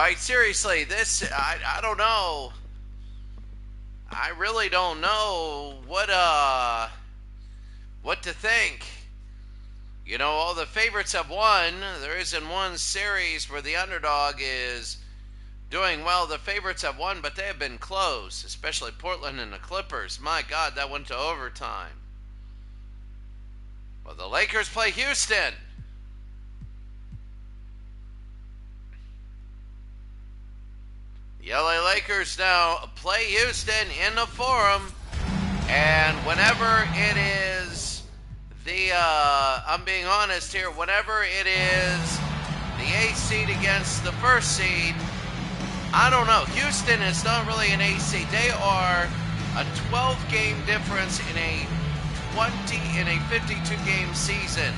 right, seriously, this, I don't know. I really don't know what to think. You know, all the favorites have won. There isn't one series where the underdog is doing well. The favorites have won, but they have been close, especially Portland and the Clippers. My God, that went to overtime. Well, the Lakers play Houston. The LA Lakers now play Houston in the Forum, and whenever it is I'm being honest here, whenever it is the 8th seed against the 1st seed, I don't know. Houston is not really an 8th seed. They are a 12-game difference in a 52-game season.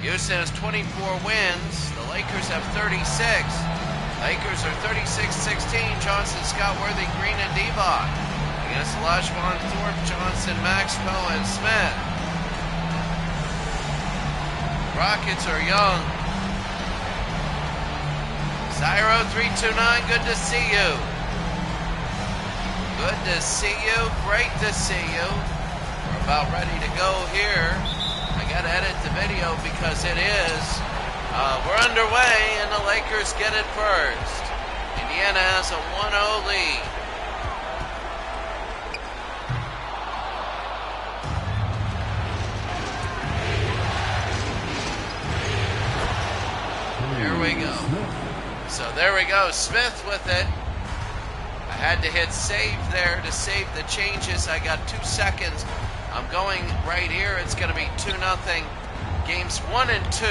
Houston has 24 wins. The Lakers have 36. Lakers are 36-16. Johnson, Scott, Worthy, Green, and Divac against Olajuwon, Thorpe, Johnson, Maxwell, and Smith. Rockets are young. Zyro 329, good to see you. Good to see you. Great to see you. We're about ready to go here. I got to edit the video because it is. We're underway, and the Lakers get it first. Indiana has a 1-0 lead. There we go. So there we go. Smith with it. I had to hit save there to save the changes. I got 2 seconds. I'm going right here. It's going to be 2-0. Games 1 and 2.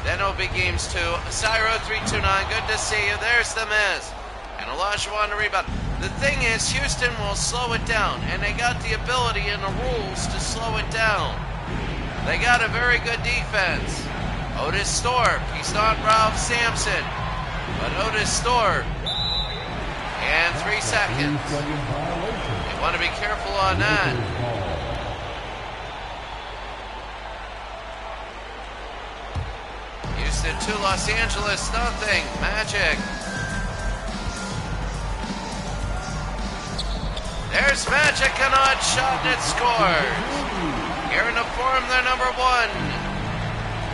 Then it'll be games 2. Cyro 329. Good to see you. There's the miss. And Olajuwon to rebound. The thing is, Houston will slow it down. And they got the ability and the rules to slow it down. They got a very good defense. Otis Thorpe, he's not Ralph Sampson, but Otis Thorpe. And 3 seconds. You want to be careful on that. Houston 2, Los Angeles nothing. Magic. There's Magic, an odd shot, and it scores. Here in the Forum, they're number 1.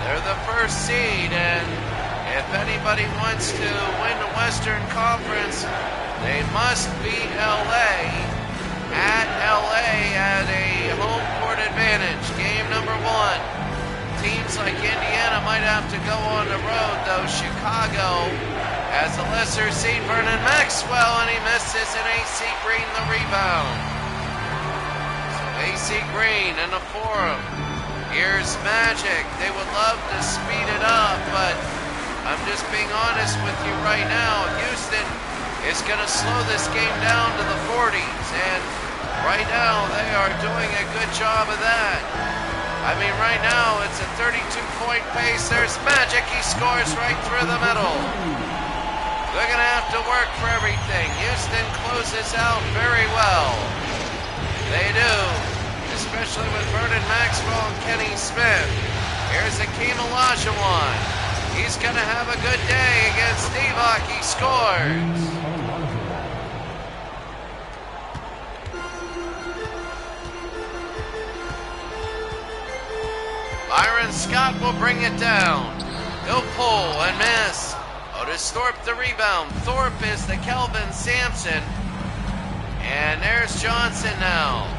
They're the 1st seed, and if anybody wants to win the Western Conference, they must beat LA at a home court advantage. Game number 1. Teams like Indiana might have to go on the road, though. Chicago has a lesser seed. Vernon Maxwell, and he misses, and AC Green the rebound. So AC Green in the Forum. Here's Magic. They would love to speed it up, but I'm just being honest with you right now. Houston is going to slow this game down to the 40s, and right now they are doing a good job of that. I mean, right now it's a 32-point pace. There's Magic. He scores right through the middle. They're going to have to work for everything. Houston closes out very well. They do. Especially with Vernon Maxwell and Kenny Smith. Here's Hakeem Olajuwon. He's going to have a good day against Divac. He scores. Byron Scott will bring it down. He'll pull and miss. Otis Thorpe the rebound. Thorpe is the Kelvin Sampson. And there's Johnson now.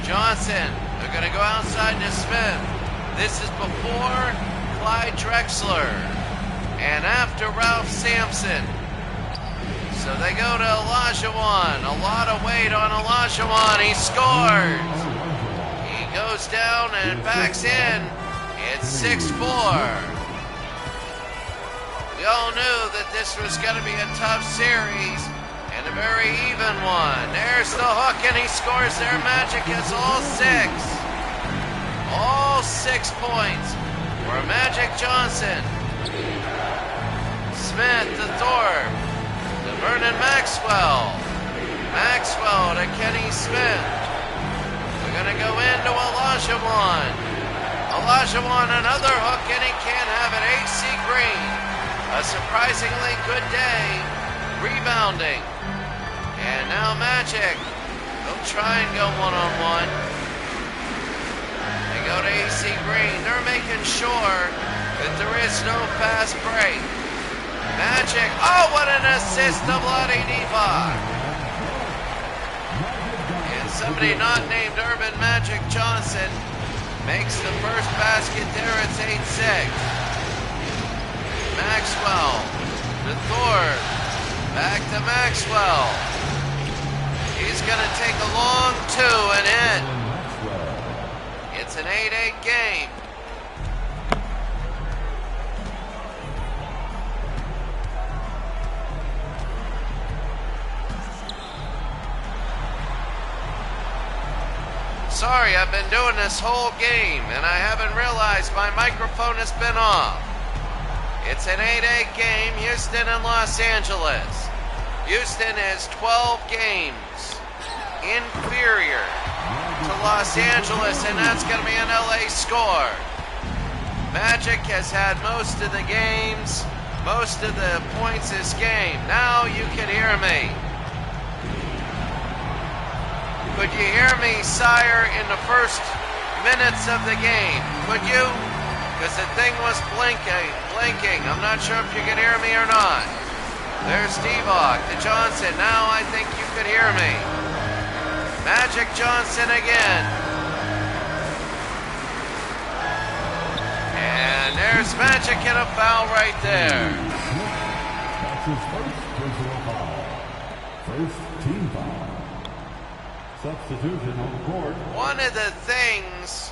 Johnson, they're going to go outside to Smith. This is before Clyde Drexler and after Ralph Sampson. So they go to Olajuwon. A lot of weight on Olajuwon. He scores. He goes down and backs in. It's 6-4. We all knew that this was going to be a tough series. And a very even one. There's the hook, and he scores there. Magic has all 6. All 6 points for Magic Johnson. Smith to Thorpe. To Vernon Maxwell. Maxwell to Kenny Smith. We're going to go into Olajuwon. Olajuwon, another hook, and he can't have it. AC Green. A surprisingly good day rebounding. And now Magic. They'll try and go one-on-one. They go to AC Green. They're making sure that there is no fast break. Magic. Oh, what an assist to Bloody Divac. And somebody not named Urban Magic Johnson makes the first basket there. It's 8-6. Maxwell to Thor. Back to Maxwell. He's going to take a long two and in. It's an 8-8 game. Sorry, I've been doing this whole game and I haven't realized my microphone has been off. It's an 8-8 game, Houston and Los Angeles. Houston is 12 games inferior to Los Angeles, and that's going to be an LA score. Magic has had most of the games, most of the points this game. Now you can hear me. Could you hear me, sire, in the first minutes of the game? Could you? Because the thing was blinking. I'm not sure if you can hear me or not. There's Divac to Johnson. Now I think you could hear me. Magic Johnson again. And there's Magic in a foul right there. That's his first personal foul. First team foul. Substitution on the court. One of the things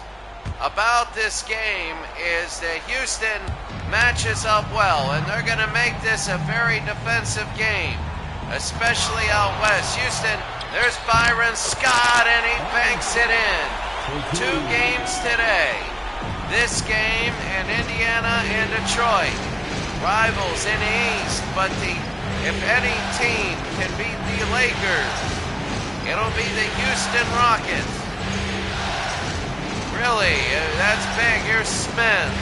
about this game is that Houston matches up well, and they're going to make this a very defensive game, especially out west. Houston, there's Byron Scott, and he banks it in. 2 games today. This game and Indiana and Detroit, rivals in the East, but if any team can beat the Lakers, it'll be the Houston Rockets. Really, that's big. Here's Smith.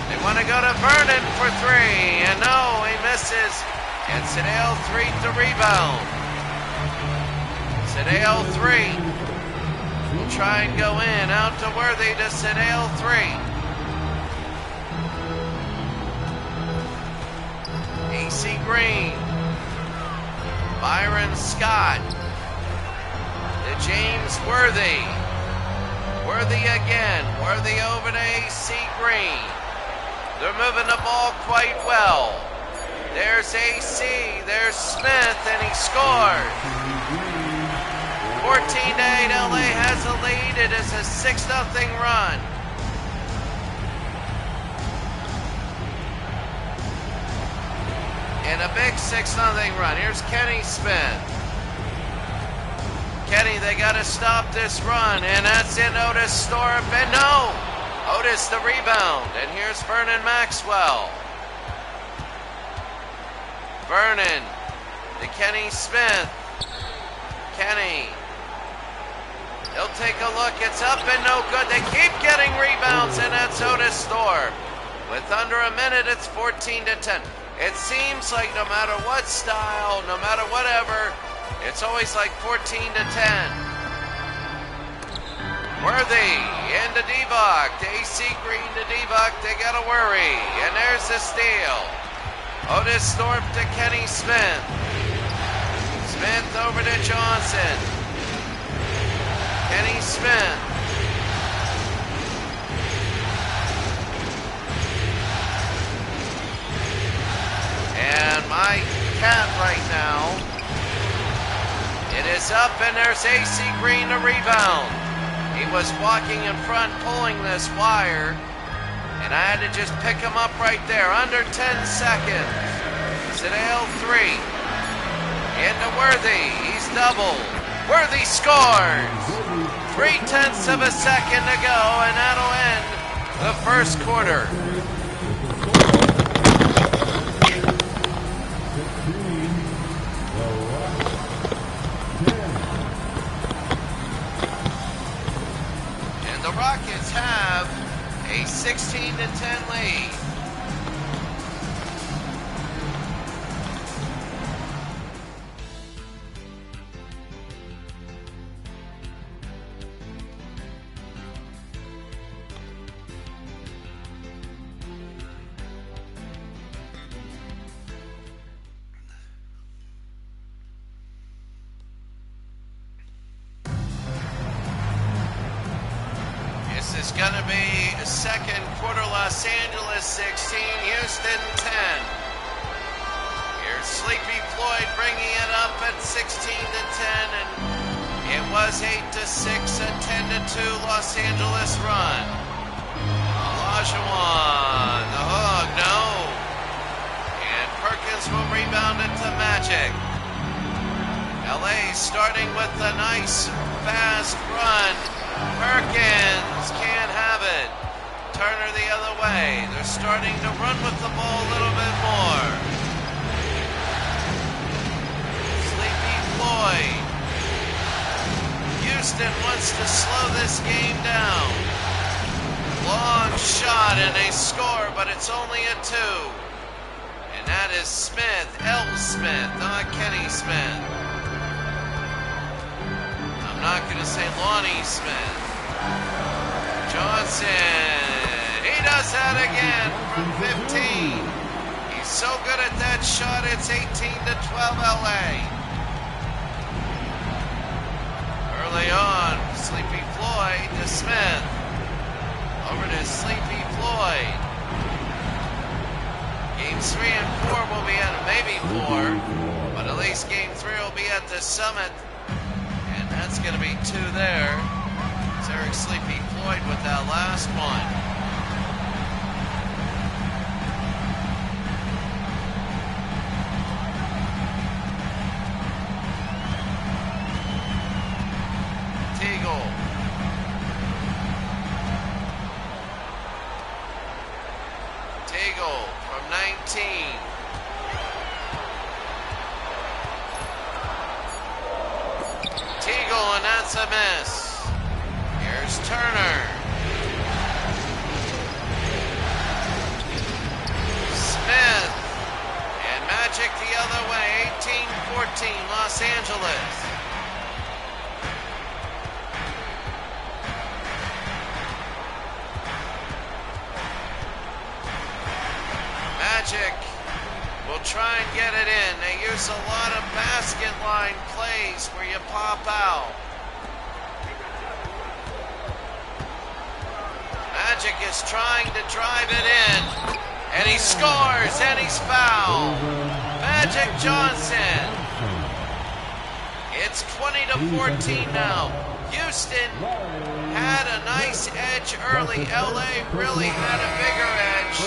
They want to go to Vernon for 3, and no, he misses. And Sedale 3 to rebound. Sedale 3. We'll try and go in. Out to Worthy to Sedale 3. AC Green. Byron Scott. To James Worthy. Worthy again. Worthy over to AC Green. They're moving the ball quite well. There's AC. There's Smith, and he scored. 14-8. LA has a lead. It is a 6-0 run. And a big 6-0 run. Here's Kenny Smith. Kenny, they got to stop this run, and that's in Otis Thorpe, and no! Otis the rebound, and here's Vernon Maxwell. Vernon to Kenny Smith. Kenny. He'll take a look. It's up and no good. They keep getting rebounds, and that's Otis Thorpe. With under a minute, it's 14-10. It seems like no matter what style, no matter whatever, it's always like 14-10. Worthy into Divac. To AC Green to Divac. They got to worry. And there's the steal. Otis Thorpe to Kenny Smith. Smith over to Johnson. Kenny Smith. And my cat right now. It is up, and there's AC Green to rebound. He was walking in front, pulling this wire, and I had to just pick him up right there. Under 10 seconds. Sedale 3. Into Worthy. He's doubled. Worthy scores. 0.3 seconds to go, and that'll end the first quarter. The Rockets have a 16-10 lead. is going to be second quarter. Los Angeles 16, Houston 10. Here's Sleepy Floyd bringing it up at 16 to 10, and it was 8 to 6, a 10 to 2 Los Angeles run. Olajuwon, the hook, no. And Perkins will rebound it to Magic. LA starting with a nice fast run. Perkins can't have it. Turner the other way. They're starting to run with the ball a little bit more. Sleepy Floyd. Houston wants to slow this game down. Long shot and they score, but it's only a 2. And that is Smith, L. Smith, not Kenny Smith. I'm not going to say Lonnie Smith. Johnson, he does that again from 15. He's so good at that shot, it's 18 to 12 LA. Early on, Sleepy Floyd to Smith. Over to Sleepy Floyd. Games 3 and 4 will be at, maybe 4, but at least game 3 will be at the Summit. And that's going to be 2 there. It's Eric Sleepy Floyd with that last one. Teagle. Teagle from 19. Teagle, and that's a miss. Here's Turner. Smith. And Magic the other way. 18-14 Los Angeles. Magic will try and get it in. They use a lot of basket line plays where you pop out. Magic is trying to drive it in, and he scores, and he's fouled. Magic Johnson. It's 20 to 14 now. Houston had a nice edge early. LA really had a bigger edge,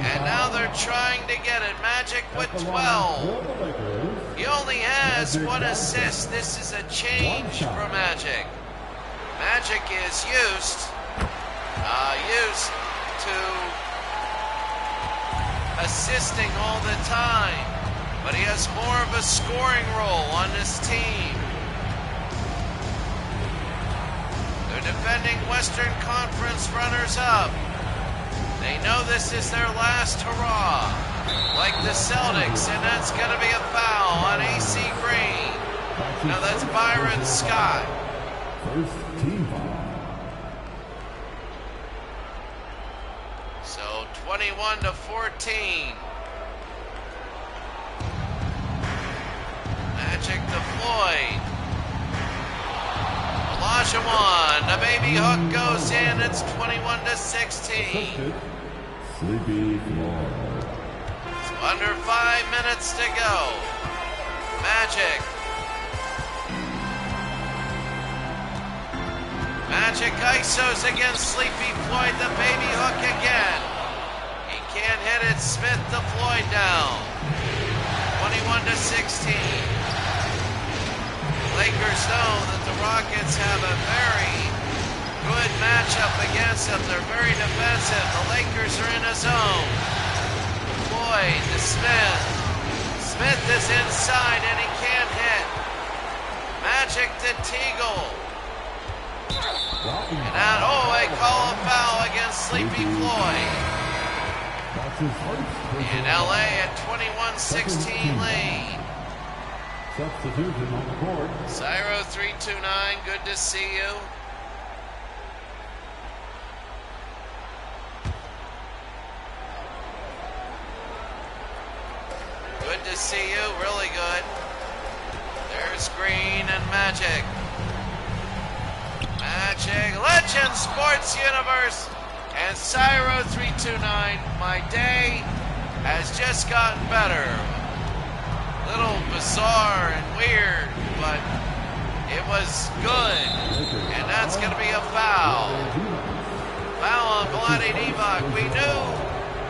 and now they're trying to get it. Magic with 12. He only has 1 assist. This is a change for Magic. Magic is used to assisting all the time, but he has more of a scoring role on this team. They're defending Western Conference runners-up. They know this is their last hurrah, like the Celtics, and that's going to be a foul on AC Green. No, that's Byron Scott. First team foul. So 21 to 14. Magic to Floyd. Olajuwon, the baby hook goes in. It's 21 to 16. Sleepy Floyd. So under 5 minutes to go. Magic. Magic ISOs against Sleepy Floyd, the baby hook again. He can't hit it. Smith to Floyd down. 21 to 16. Lakers know that the Rockets have a very good matchup against them. They're very defensive. The Lakers are in a zone. Floyd to Smith. Smith is inside and he can't hit. Magic to Teagle. And that, they call a foul against Sleepy Floyd. And LA at 21-16 lead. Substitution on the court. Cyro 329, good to see you. Good to see you, really good. There's Green and Magic. Magic, Legend Sports Universe, and Cyro 329. My day has just gotten better. Little bizarre and weird, but it was good. And that's going to be a foul. Foul on Bloody Divac. We knew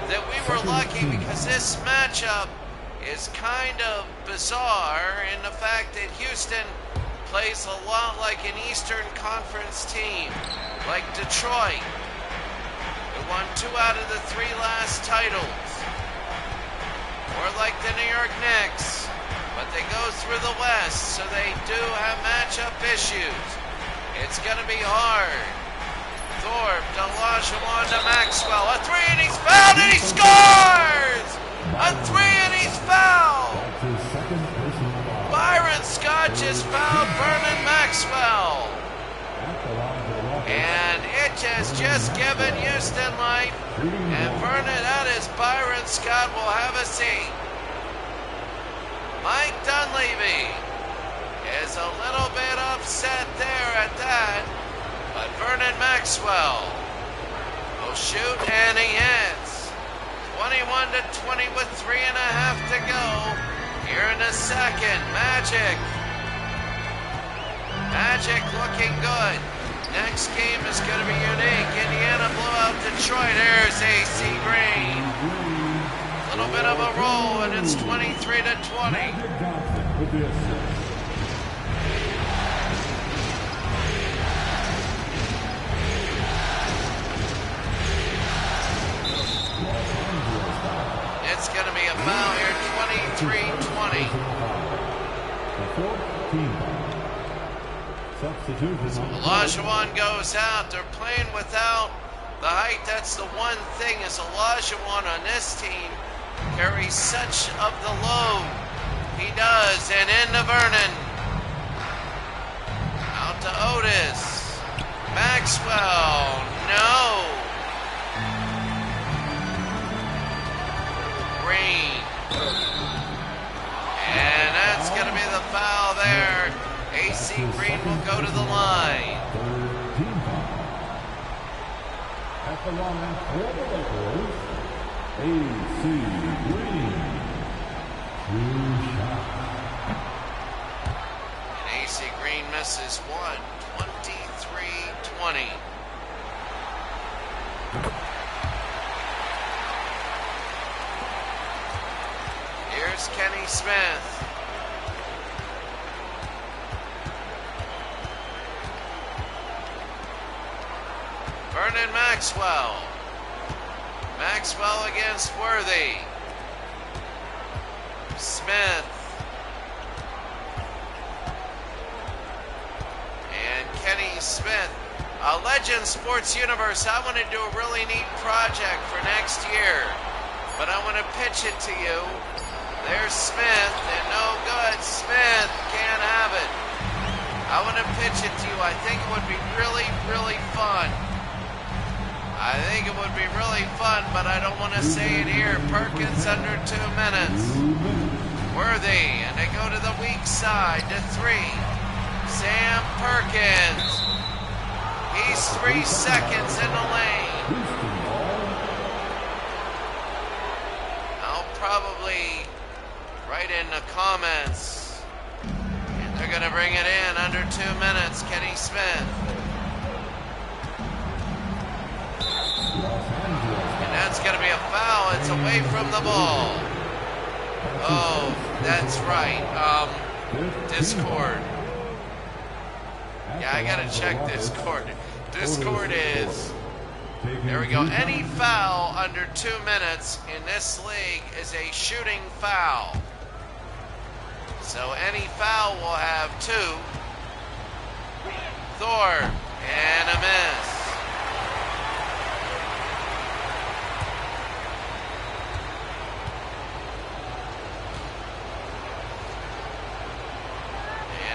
that we were lucky because this matchup is kind of bizarre in the fact that Houston plays a lot like an Eastern Conference team, like Detroit, who won 2 out of the 3 last titles, or like the New York Knicks, but they go through the West, so they do have matchup issues. It's going to be hard. Thorpe to Olajuwon to Maxwell. A 3 and he's fouled and he scores! A 3 and he's fouled! Byron Scott just fouled Vernon Maxwell. And it has just given Houston life. And Vernon, that is Byron Scott, will have a seat. Mike Dunleavy is a little bit upset there at that. But Vernon Maxwell will shoot and he hits. 21-20 with 3.5 to go. Here in the second, Magic looking good. Next game is going to be unique. Indiana blew out Detroit. There's AC Green. A little bit of a roll, and it's 23-20. It's going to be a foul here, 23-20. Olajuwon goes out. They're playing without the height. That's the one thing, is Olajuwon on this team carries such of the load. He does. And into Vernon. Out to Otis. Maxwell. No. Green. And that's going to be the foul there. AC Green will go to the line. At the line for the Lakers, AC Green. 2 shots. And AC Green misses one. 23-20. Here's Kenny Smith. Vernon Maxwell. Maxwell against Worthy. Smith. And Kenny Smith. Legend Sports Universe, I want to do a really neat project for next year, but I want to pitch it to you. There's Smith, and no good. Smith can't have it. I want to pitch it to you. I think it would be really, really fun. I think it would be really fun, but I don't want to say it here. Perkins under 2 minutes. Worthy, and they go to the weak side to 3. Sam Perkins. He's 3 seconds in the lane. I'll probably write in the comments. And they're going to bring it in under 2 minutes. Kenny Smith. And that's going to be a foul. It's away from the ball. Oh, that's right. Discord. Yeah, I got to check Discord. Discord is... There we go. Any foul under 2 minutes in this league is a shooting foul. So any foul will have 2. Thorpe. And a miss.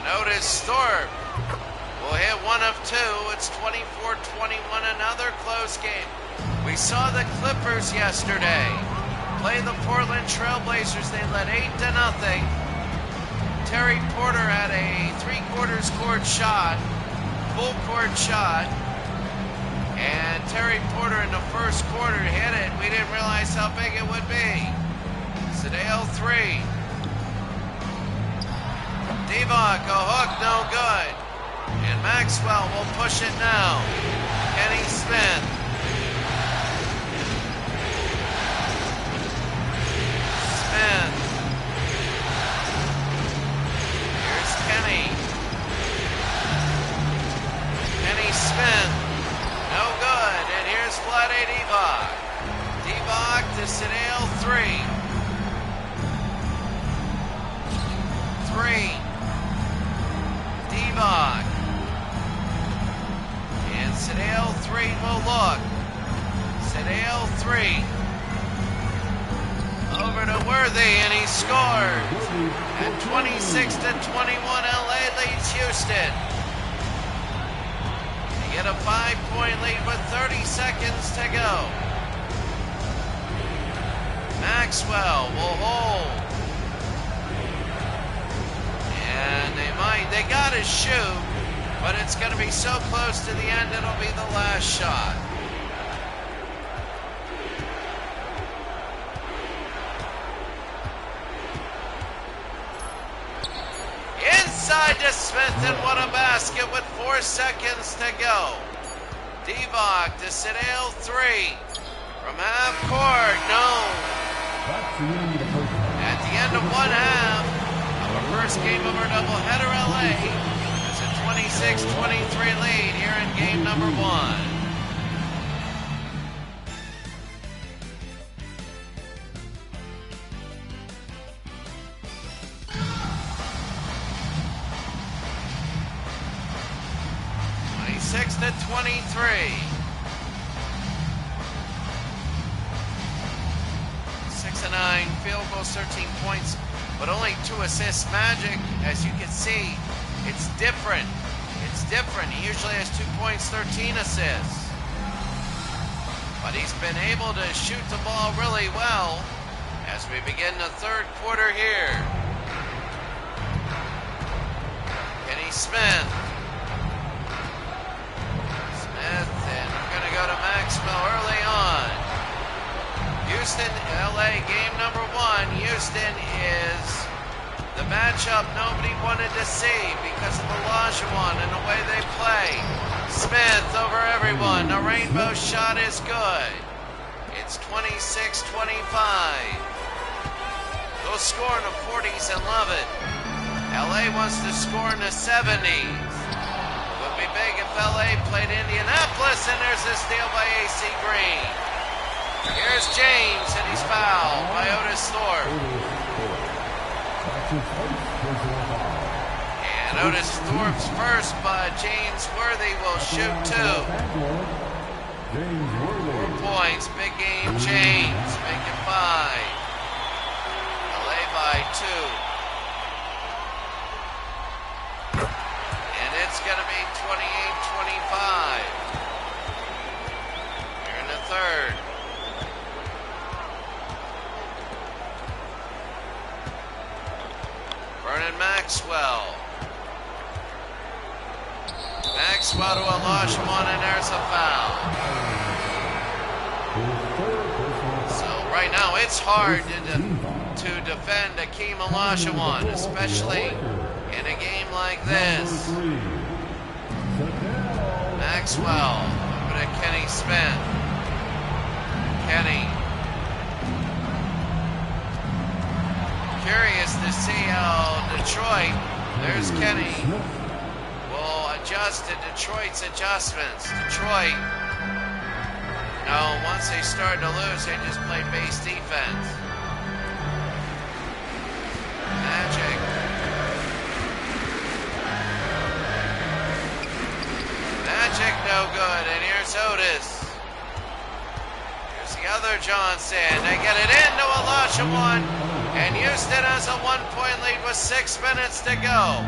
Otis Thorpe will hit 1 of 2. It's 24-21, another close game. We saw the Clippers yesterday play the Portland Trailblazers. They led 8-0. Terry Porter had a 3/4 court shot. Full short shot. And Terry Porter in the first quarter hit it. We didn't realize how big it would be. Sedale 3. Divock, a hook, no good. And Maxwell will push it now. Kenny Smith. Here's Kenny. Kenny Smith. No good. And here's Vlade Divock. Divock to Sedale 3. 3. Divock. And Sedale 3 will look. Sedale 3. Over to Worthy, and he scores. At 26-21, LA leads Houston. They get a 5-point lead with 30 seconds to go. Maxwell will hold. And they gotta shoot, but it's gonna be so close to the end, it'll be the last shot. Inside to Smith, and what a basket with 4 seconds to go. Divock to Sedale 3. From half court, no. At the end of one half, our first game of our doubleheader, LA is a 26-23 lead here in game number 1. To 23. 6 of 9 field goals, 13 points, but only 2 assists. Magic, as you can see, it's different. It's different. He usually has 2 points, 13 assists. But he's been able to shoot the ball really well as we begin the third quarter here. Kenny Smith. And we're going to go to Maxwell early on. Houston, LA, game number 1. Houston is the matchup nobody wanted to see because of Olajuwon and the way they play. Smith over everyone. The rainbow shot is good. It's 26-25. They'll score in the 40s and love it. LA wants to score in the 70s. Be big if LA played Indianapolis, and there's a steal by AC Green. Here's James, and he's fouled by Otis Thorpe. And Otis Thorpe's first, but James Worthy will shoot 2. 4 points, big game James, making 5. LA by 2. It's going to be 28-25 here in the third. Vernon Maxwell. Maxwell to Olajuwon, and there's a foul. So right now it's hard to defend Akeem Olajuwon, especially in a game like this. Maxwell over to Kenny Smith. Kenny. Curious to see how Detroit, there's Kenny, will adjust to Detroit's adjustments. Detroit, once they start to lose, they just play base defense. Magic. Magic no good, and here's Otis. Here's the other Johnson. They get it into Olajuwon, and Houston has a 1-point lead with 6 minutes to go.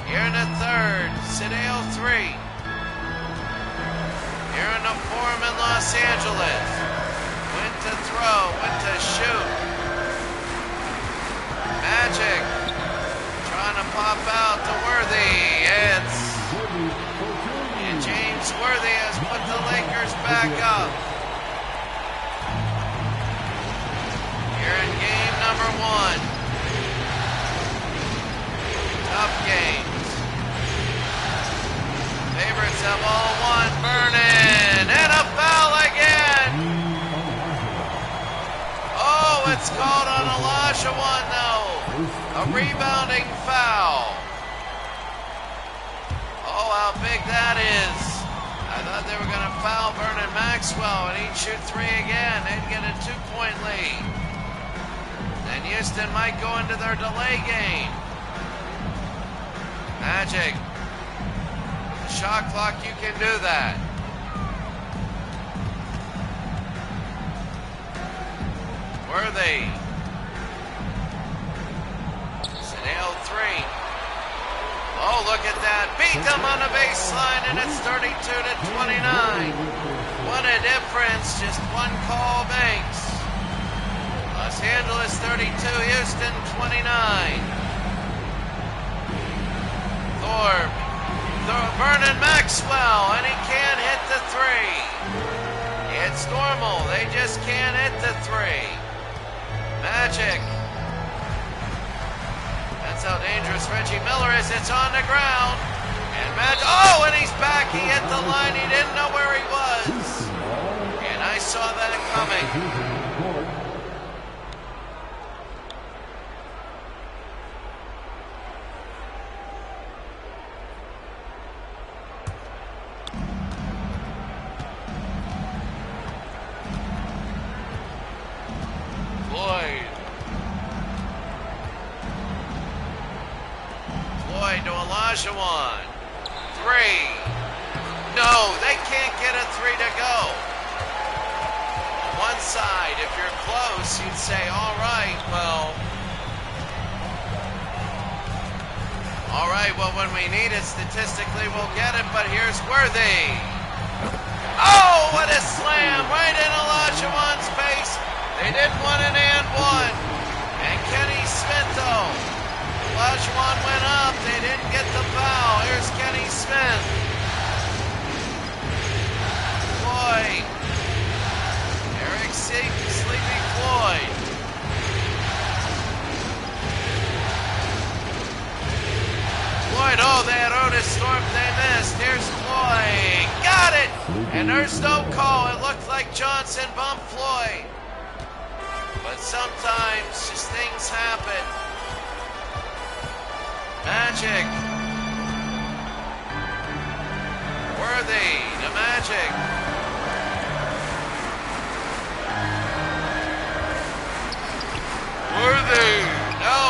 Here in the third, Sedale 3. Here in the Forum in Los Angeles. When to throw, when to shoot. Magic trying to pop out to Worthy. It's And James Worthy has put the Lakers back up. Here in game number 1. Tough games. Favorites have all won. Vernon, and a foul again. Oh, it's called on Olajuwon though. A rebounding foul. Oh, how big that is. I thought they were going to foul Vernon Maxwell and he'd shoot 3 again. They'd get a 2-point lead. And Houston might go into their delay game. Magic. With the shot clock, you can do that. Worthy. Nailed 3. Oh, look at that. Beat them on the baseline, and it's 32 to 29. What a difference. Just one call makes. Los Angeles 32, Houston 29. Thorpe. Vernon Maxwell, and he can't hit the 3. It's normal. They just can't hit the 3. Magic. That's how dangerous Reggie Miller is. It's on the ground. And oh, and he's back. He hit the line. He didn't know where he was. And I saw that coming. To Olajuwon. 3. No, they can't get a 3 to go. One side, if you're close, you'd say, all right, well, when we need it, statistically, we'll get it, but here's Worthy. Oh, what a slam right in Olajuwon's face. They didn't want an and 1. And Kenny Smith, though. Olajuwon went up. They didn't get the foul. Here's Kenny Smith. Floyd. Eric Sleepy Floyd. Floyd, oh, they had Otis Thorpe. They missed. Here's Floyd. Got it. And there's no call. It looked like Johnson bumped Floyd. But sometimes just things happen. Magic. Worthy to Magic. Worthy. No.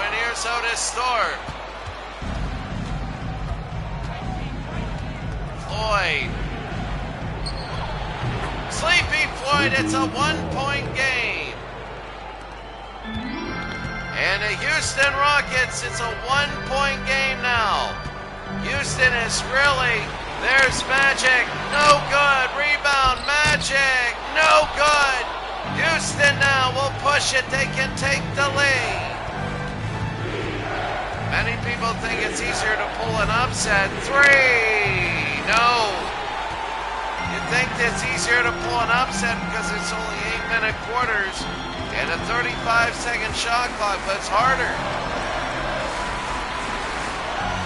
And here's Otis Thorpe. Floyd. Sleepy Floyd. It's a 1-point game. And the Houston Rockets, it's a 1-point game now. Houston is really, there's Magic, no good. Rebound, Magic, no good. Houston now will push it, they can take the lead. Many people think it's easier to pull an upset. 3, no. You think it's easier to pull an upset because it's only 8-minute quarters. And a 35-second shot clock, but it's harder.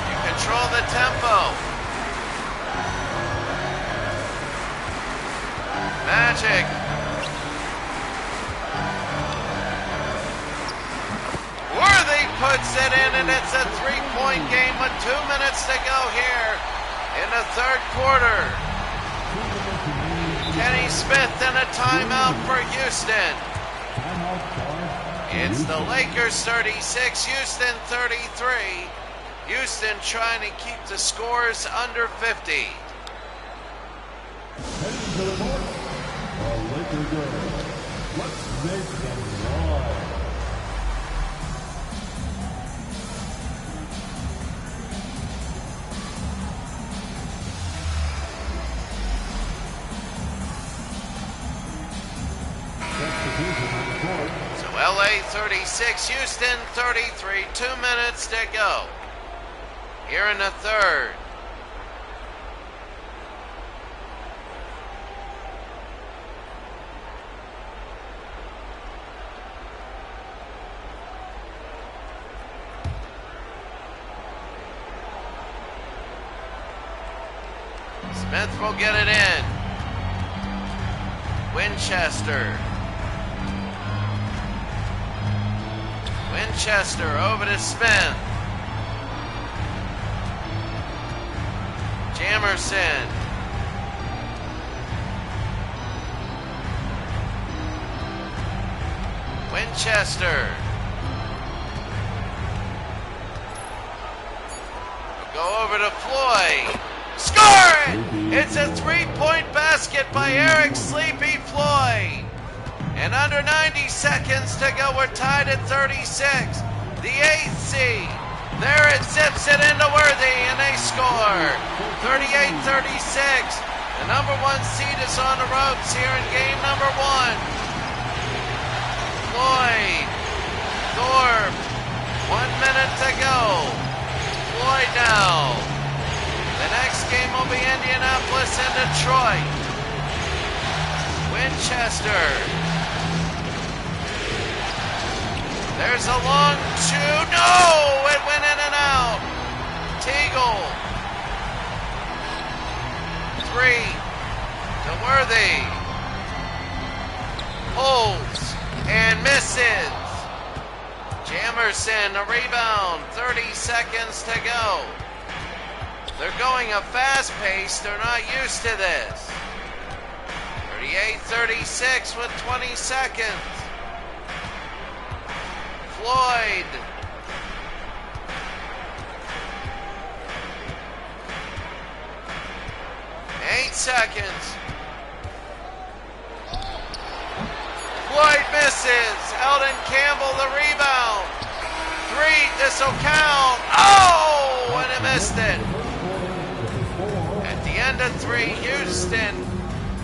You control the tempo. Magic. Worthy puts it in, and it's a 3-point game with 2 minutes to go here in the third quarter. Kenny Smith and a timeout for Houston. It's the Lakers 36, Houston 33. Houston trying to keep the scores under 50. Heading to the north, the Lakers go. Let's make them live. So LA 36, Houston 33, 2 minutes to go. Here in the third. Smith will get it in. Winchester. Winchester over to Smith. Jamerson. Winchester. We'll go over to Floyd. Score it! It's a three-point basket by Eric Sleepy Floyd. And under 90 seconds to go, we're tied at 36. The 8th seed. There it zips it into Worthy, and they score. 38-36. The number 1 seed is on the ropes here in game number 1. Floyd. Thorpe. 1 minute to go. Floyd now. The next game will be Indianapolis and Detroit. Winchester. There's a long two. No! It went in and out. Teagle. 3 to Worthy. Holds and misses. Jamerson, a rebound. 30 seconds to go. They're going a fast pace. They're not used to this. 38-36 with 20 seconds. Floyd. Eight seconds. Floyd misses. Eldon Campbell the rebound. 3, this'll count. Oh, and it missed it. At the end of 3, Houston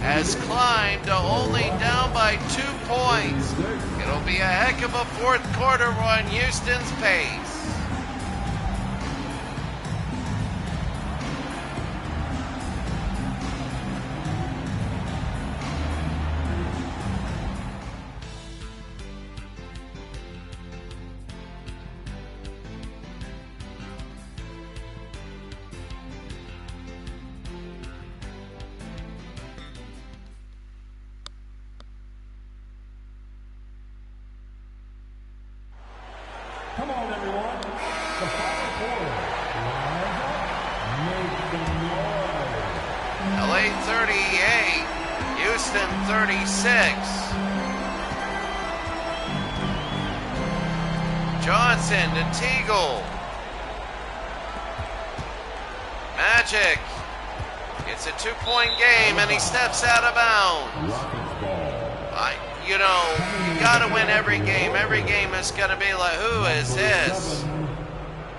has climbed to only down by 2 points. It'll be a heck of a fourth quarter on Houston's pace. Come on, everyone. The final quarter. Rise up. Make some noise. LA 38, Houston 36. Johnson to Teagle. Magic. It's a 2-point game and he steps out of bounds. Rockets ball. You gotta win every game. Every game is gonna be like, who is this?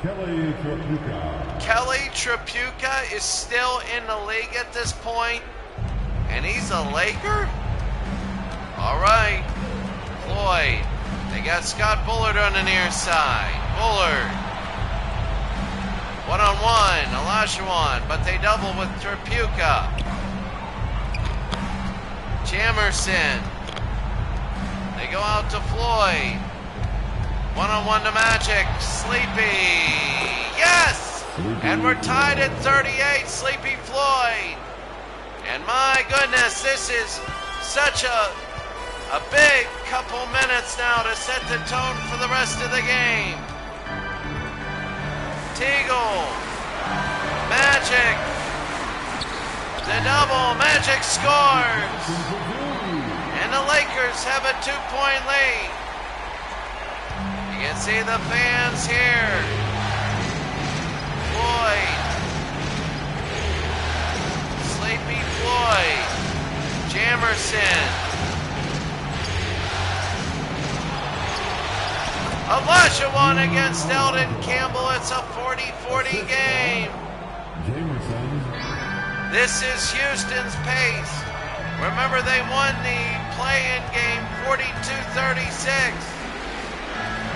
Kelly Trapuka. Kelly Trapuka is still in the league at this point, and he's a Laker? All right, Floyd. They got Scott Bullard on the near side. Bullard. One-on-one, Olajuwon, but they double with Trapuka. Jamerson. They go out to Floyd. One-on-one to Magic. Sleepy. Yes! And we're tied at 38. Sleepy Floyd. And my goodness, this is such a big couple minutes now to set the tone for the rest of the game. Teagle. Magic. The double. Magic scores. And the Lakers have a 2-point lead. You can see the fans here. Floyd. Sleepy Floyd. Jamerson. Olajuwon against Eldon Campbell. It's a 40-40 game. This is Houston's pace. Remember, they won the play-in game 42-36.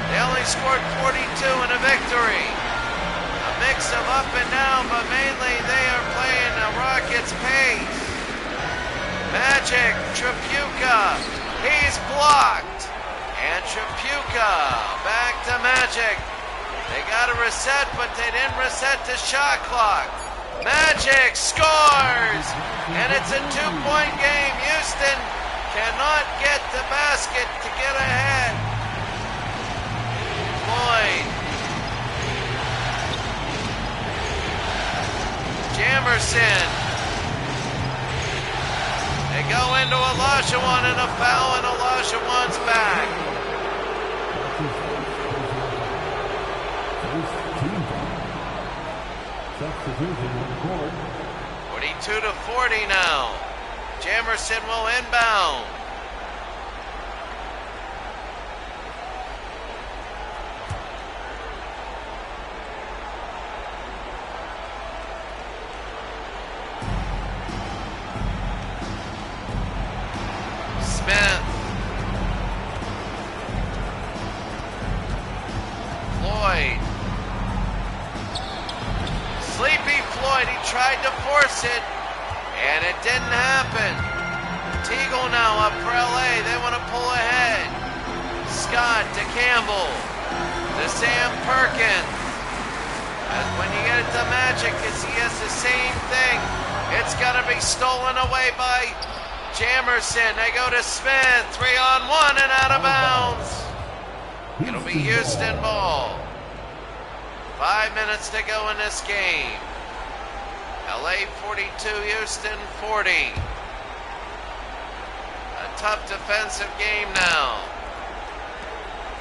They only scored 42 in a victory. A mix of up and down, but mainly they are playing a Rockets pace. Magic, Trapuka, he's blocked. And Trapuka back to Magic. They got a reset, but they didn't reset the shot clock. Magic scores! And it's a 2-point game. Houston cannot get the basket to get ahead. Floyd. Jamerson. They go into Olajuwon and a foul, and Olajuwon's back. 42-40 now. Jamerson will inbound. Smith. Floyd. Sleepy Floyd, he tried to force it, and it didn't happen. Teagle now up for LA. They want to pull ahead. Scott to Campbell. To Sam Perkins. And when you get it to Magic, he has the same thing. It's going to be stolen away by Jamerson. They go to Smith. 3-on-1 and out of bounds. It'll be Houston ball. 5 minutes to go in this game. LA 42, Houston 40. A tough defensive game now.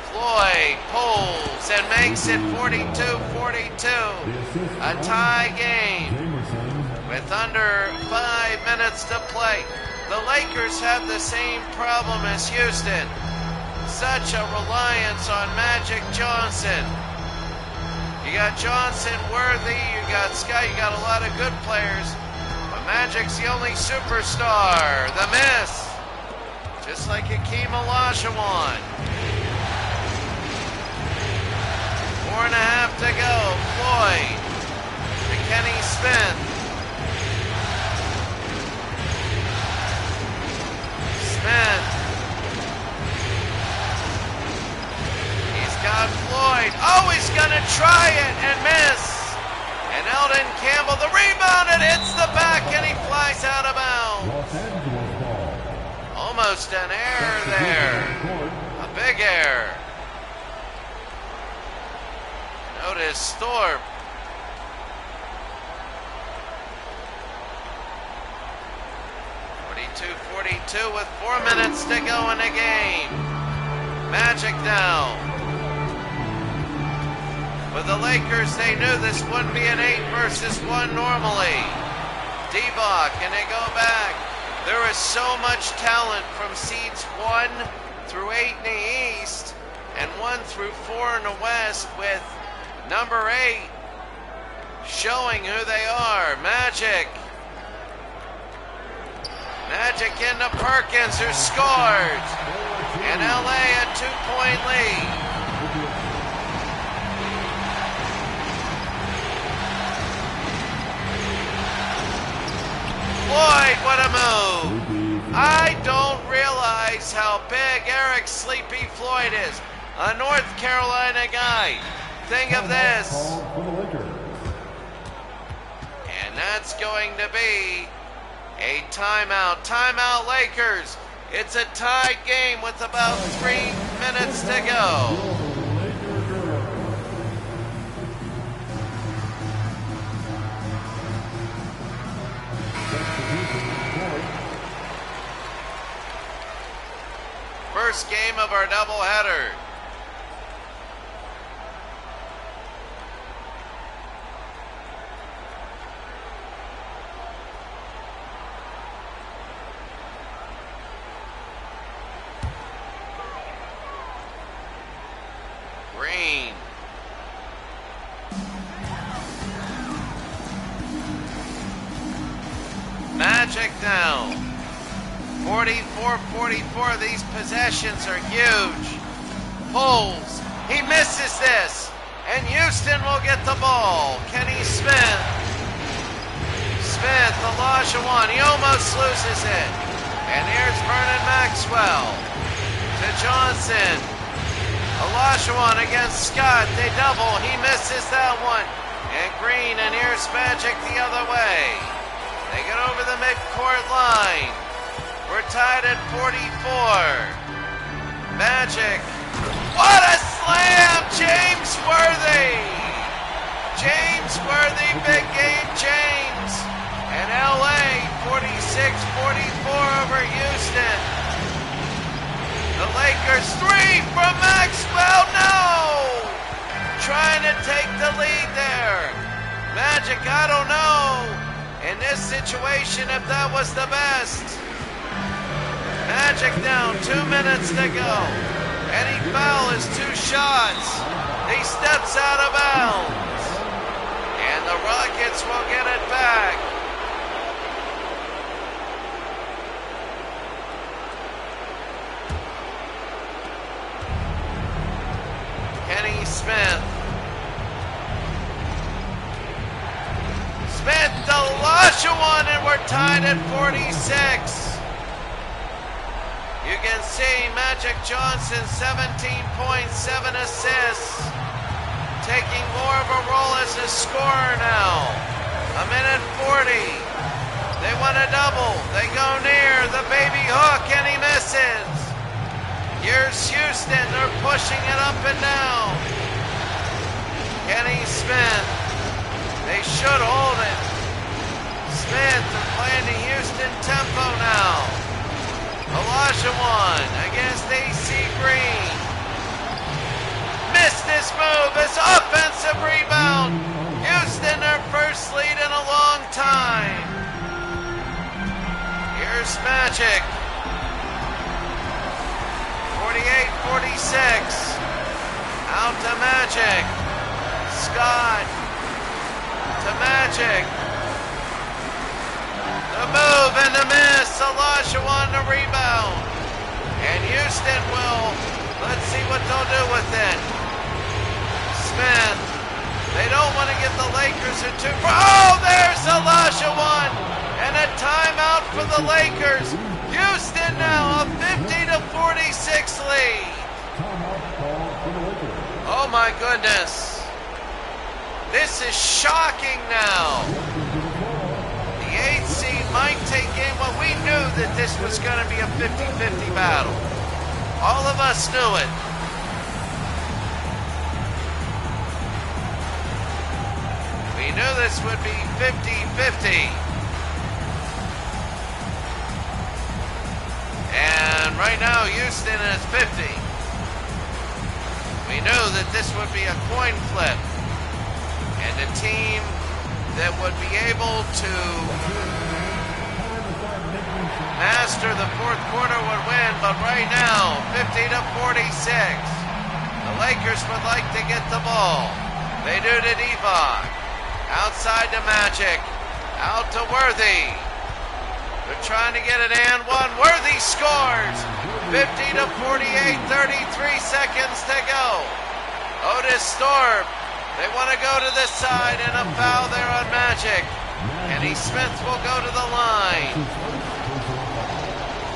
Floyd pulls and makes it 42-42. A tie game with under 5 minutes to play. The Lakers have the same problem as Houston. Such a reliance on Magic Johnson. You got Johnson, Worthy, you got Scott, you got a lot of good players. But Magic's the only superstar. The miss. Just like Hakeem Olajuwon. 4.5 to go. Floyd. To Kenny Smith. Smith. Got Floyd. Oh, he's going to try it and miss. And Eldon Campbell, the rebound, it hits the back and he flies out of bounds. Almost an error there. A big error. Notice Thorpe. .42 with 4 minutes to go in the game. Magic now. For the Lakers, they knew this wouldn't be an 8 versus 1 normally. Divac, and they go back. There is so much talent from seeds 1 through 8 in the East and 1 through 4 in the West, with number 8 showing who they are. Magic. Magic into Perkins, who scores. And LA a 2-point lead. Floyd, what a move. I don't realize how big Eric Sleepy Floyd is. A North Carolina guy. Think of this. And that's going to be a timeout. Timeout, Lakers. It's a tied game with about 3 minutes to go. First game of our doubleheader. Green. Magic now. 44-44. These possessions are huge. Pulls. He misses this. And Houston will get the ball. Kenny Smith. Smith, Olajuwon. He almost loses it. And here's Vernon Maxwell. To Johnson. Olajuwon against Scott. They double. He misses that one. and green, and here's Magic the other way. They get over the midcourt line. We're tied at 44. Magic. What a slam! James Worthy! James Worthy, big game James. And LA 46-44 over Houston. The Lakers, three from Maxwell, no! Trying to take the lead there. Magic, I don't know. In this situation, if that was the best. Magic down, 2 minutes to go. Any foul is 2 shots. He steps out of bounds. And the Rockets will get it back. Kenny Smith. Smith, the Olajuwon, and we're tied at 46. You can see Magic Johnson, 17 points, 7 assists. Taking more of a role as a scorer now. A minute 40. They want a double. They go near the baby hook, and he misses. Here's Houston. They're pushing it up and down. Kenny Smith. They should hold it. Smith is playing the Houston tempo now. Olajuwon against AC Green. Missed this move. It's offensive rebound. Houston, their first lead in a long time. Here's Magic. 48-46. Out to Magic. Scott to Magic. The move and the miss. Olajuwon the rebound. And Houston will, let's see what they'll do with it. Smith. They don't want to get the Lakers a 2. Oh, there's Olajuwon. And a timeout for the Lakers. Houston now a 50-46 lead. Oh my goodness. This is shocking now. The 8th seed might take in what we knew that this was going to be a 50-50 battle. All of us knew it. We knew this would be 50-50. And right now, Houston is 50. We knew that this would be a coin flip. And the team that would be able to master the fourth quarter would win. But right now, 50-46. The Lakers would like to get the ball. They do to Divac. Outside to Magic. Out to Worthy. They're trying to get it and one. Worthy scores. 50-48, 33 seconds to go. Otis Thorpe. They want to go to this side and a foul there on Magic. Kenny Smith will go to the line.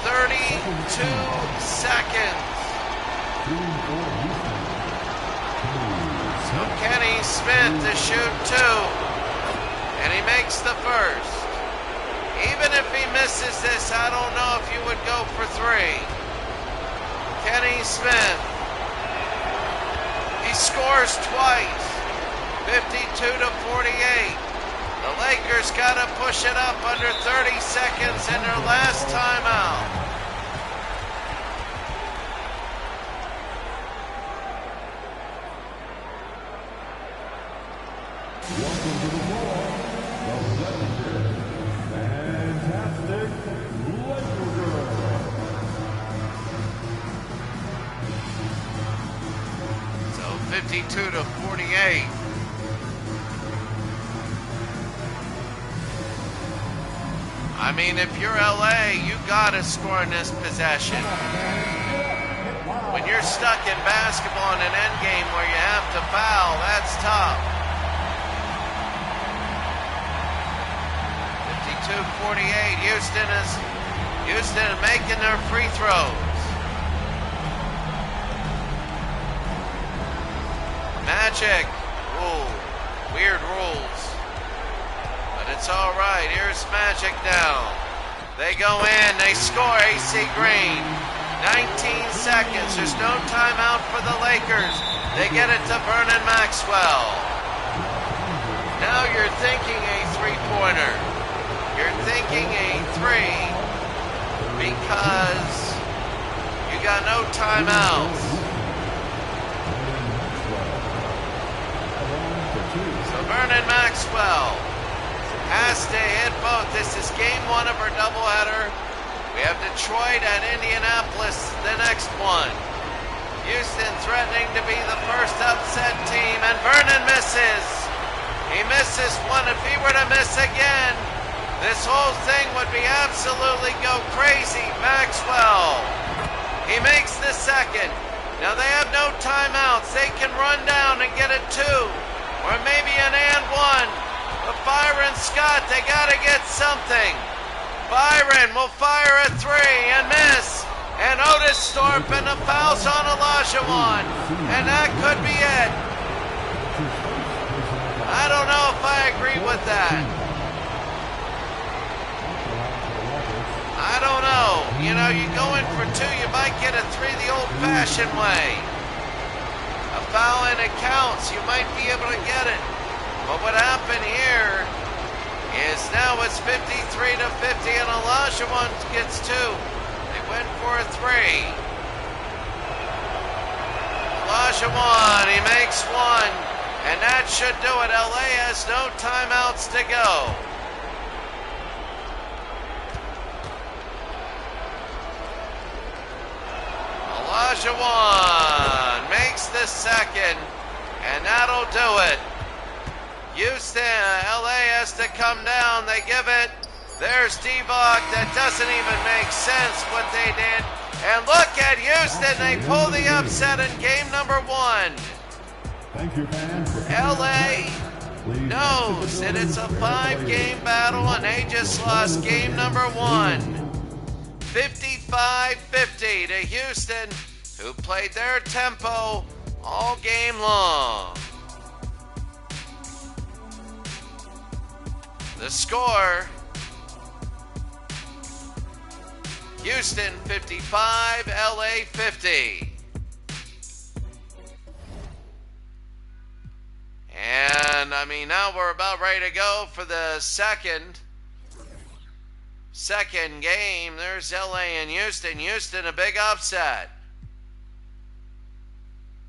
32 seconds. So Kenny Smith to shoot 2. And he makes the first. Even if he misses this, I don't know if you would go for 3. Kenny Smith. He scores twice. 52-48. The Lakers got to push it up under 30 seconds in their last timeout. So 52-48. I mean, if you're LA, you gotta score in this possession. When you're stuck in basketball in an end game where you have to foul, that's tough. 52-48. Houston is making their free throws. Magic. Ooh. Weird rules. But it's all right. Here's Magic now. They go in. They score. AC Green. 19 seconds. There's no timeout for the Lakers. They get it to Vernon Maxwell. Now you're thinking a three-pointer. You're thinking a three because you got no timeouts. So Vernon Maxwell has to hit both. This is game one of our doubleheader. We have Detroit at Indianapolis, the next one. Houston threatening to be the first upset team, and Vernon misses. He misses one. If he were to miss again, this whole thing would be absolutely go crazy. Maxwell, he makes the second. Now they have no timeouts. They can run down and get a two, or maybe an and one. But Byron Scott, they got to get something. Byron will fire a three and miss. And Otis Thorpe and the foul's on Olajuwon. And that could be it. I don't know if I agree with that. I don't know. You know, you go in for two, you might get a three the old-fashioned way. A foul and it counts. You might be able to get it. But what happened here is now it's 53-50 and Olajuwon gets two. They went for a three. Olajuwon, he makes one, and that should do it. LA has no timeouts to go. Olajuwon makes the second, and that'll do it. Houston, LA has to come down. They give it. There's Divock. That doesn't even make sense what they did. And look at Houston. They pull the upset in game number one. Thank you, fans. LA knows that it's a 5-game battle, and they just lost game number one. 55-50 to Houston, who played their tempo all game long. The score, Houston 55, LA 50. And I mean, now we're about ready to go for the second game. There's LA and Houston. Houston, a big upset.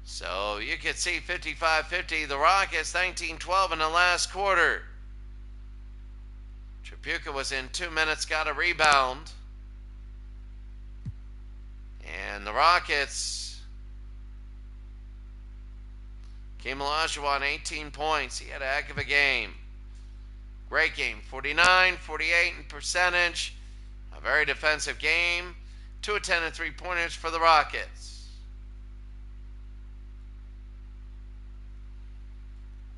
So you could see 55-50. The Rockets 19-12 in the last quarter. Tripucka was in 2 minutes, got a rebound. And the Rockets, Hakeem Olajuwon, 18 points. He had a heck of a game. Great game. 49, 48 in percentage. A very defensive game. 2 of 10 and 3-pointers for the Rockets.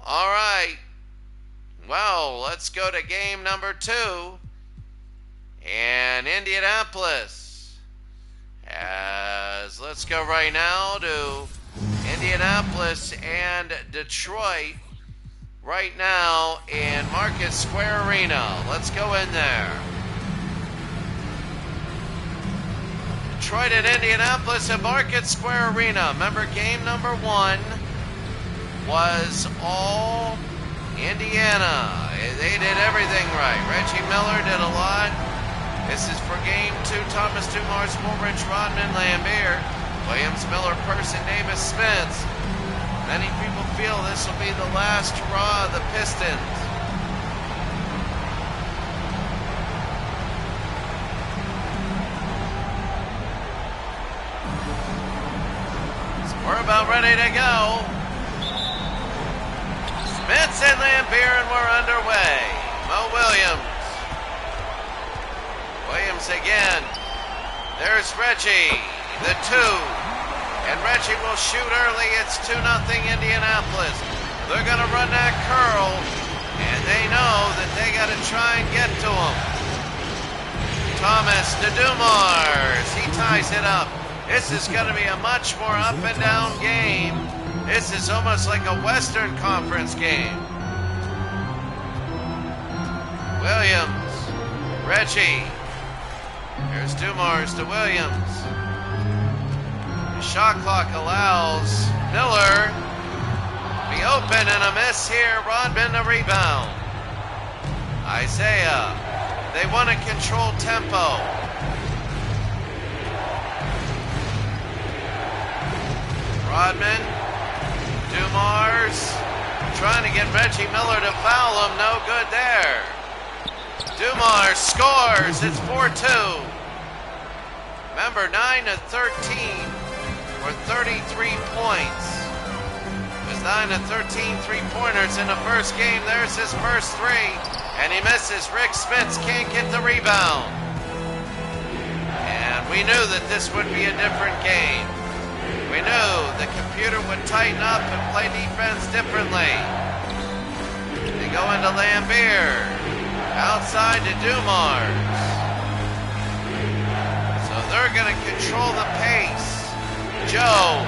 All right. Well, let's go to game number 2. And Indianapolis. Let's go right now to Indianapolis and Detroit right now in Market Square Arena. Let's go in there. Detroit and Indianapolis at Market Square Arena. Remember, game number 1 was all Indiana. They did everything right. Reggie Miller did a lot. This is for game 2. Thomas Dumars, Woolrich, Rodman, Lambert, Williams, Miller, Person, Davis, Spence. Many people feel this will be the last hurrah of the Pistons. So we're about ready to go. Spence and Lambert, and we're underway. Mo Williams. Williams again. There's Reggie, the 2. And Reggie will shoot early. It's 2-0 Indianapolis. They're going to run that curl, and they know that they got to try and get to him. Thomas to Dumars. He ties it up. This is going to be a much more up and down game. This is almost like a Western Conference game. Williams. Reggie. Here's Dumars to Williams. The shot clock allows Miller be open and a miss here. Rodman the rebound. Isaiah. They want to control tempo. Rodman. Dumars. Trying to get Reggie Miller to foul him. No good there. Dumars scores. It's 4-2. Remember, 9 of 13 for 33 points. It was 9 of 13 three-pointers in the first game. There's his first three. And he misses. Rick Spence can't get the rebound. And we knew that this would be a different game. We knew the computer would tighten up and play defense differently. They go into Lambier. Outside to Dumars. So they're going to control the pace. Joe.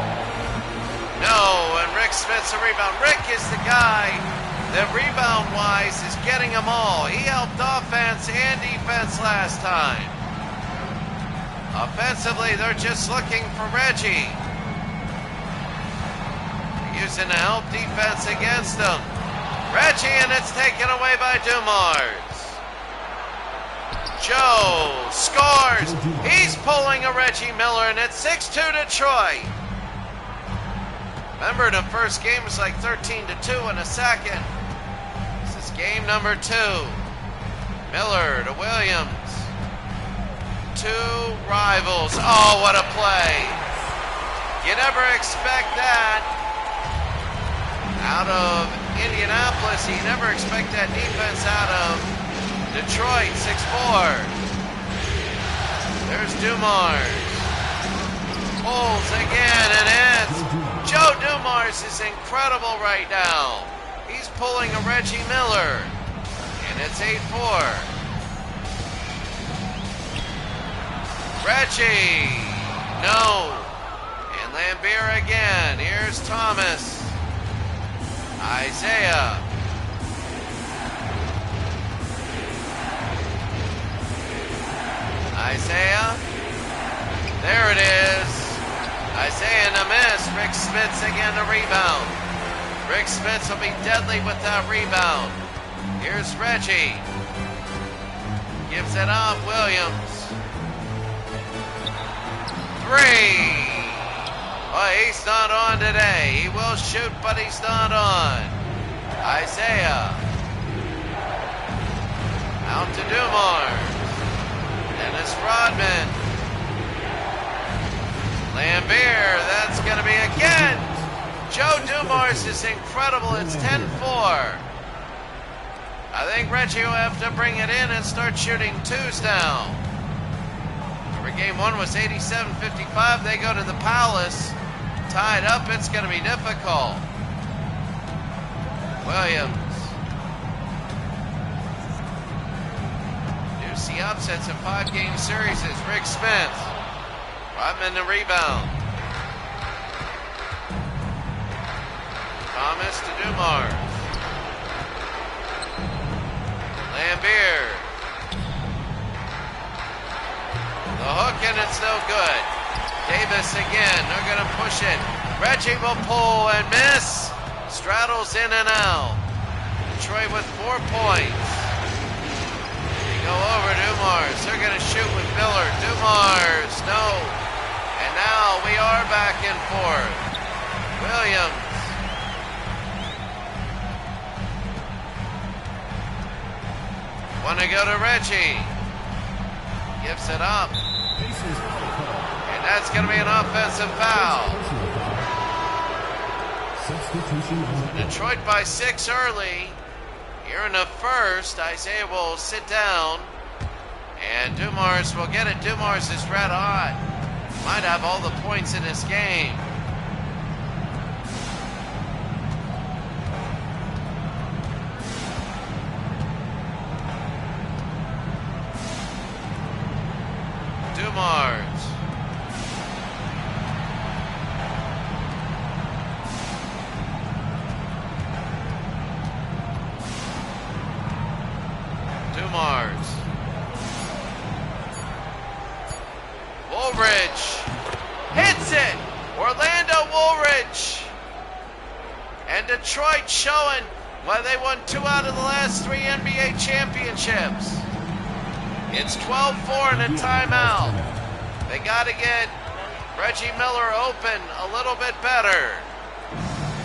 No, and Rick Smith's a rebound. Rick is the guy that rebound-wise is getting them all. He helped offense and defense last time. Offensively, they're just looking for Reggie. Using the help defense against them. Reggie, and it's taken away by Dumars. Joe scores. He's pulling a Reggie Miller, and it's 6-2 Detroit. Remember, the first game was like 13-2 in a second. This is game number 2. Miller to Williams. 2 rivals. Oh, what a play. You never expect that out of Indianapolis. You never expect that defense out of Detroit. 6-4. There's Dumars. Pulls again and ends. Joe Dumars is incredible right now. He's pulling a Reggie Miller. And it's 8-4. Reggie. No. And Lambier again. Here's Thomas. Isaiah. Isaiah. There it is. Isaiah in the miss. Rick Spitz again the rebound. Rick Spitz will be deadly with that rebound. Here's Reggie. Gives it up. Williams. 3. Oh, he's not on today. He will shoot, but he's not on. Isaiah. Out to Dumars. Dennis Rodman. Lambier. That's going to be again. Joe Dumars is incredible. It's 10-4. I think Reggie will have to bring it in and start shooting 2s now. Remember, game 1 was 87-55. They go to the Palace. Tied up, it's going to be difficult. Williams. You see upsets in 5-game series is Rick Spence. Rodman the rebound. Thomas to Dumars. Lambier. The hook and it's no good. Davis again. They're going to push it. Reggie will pull and miss. Straddles in and out. Detroit with 4 points. They go over Dumars. They're going to shoot with Miller. Dumars, no. And now we are back and forth. Williams. Want to go to Reggie. Gives it up. And that's going to be an offensive foul. Detroit by 6 early. Here in the first, Isaiah will sit down. And Dumars will get it. Dumars is red hot. Might have all the points in this game. Dumars. Woolridge hits it. Orlando Woolridge. And Detroit showing why they won 2 out of the last 3 NBA championships. It's 12-4 and a timeout. They got to get Reggie Miller open a little bit better.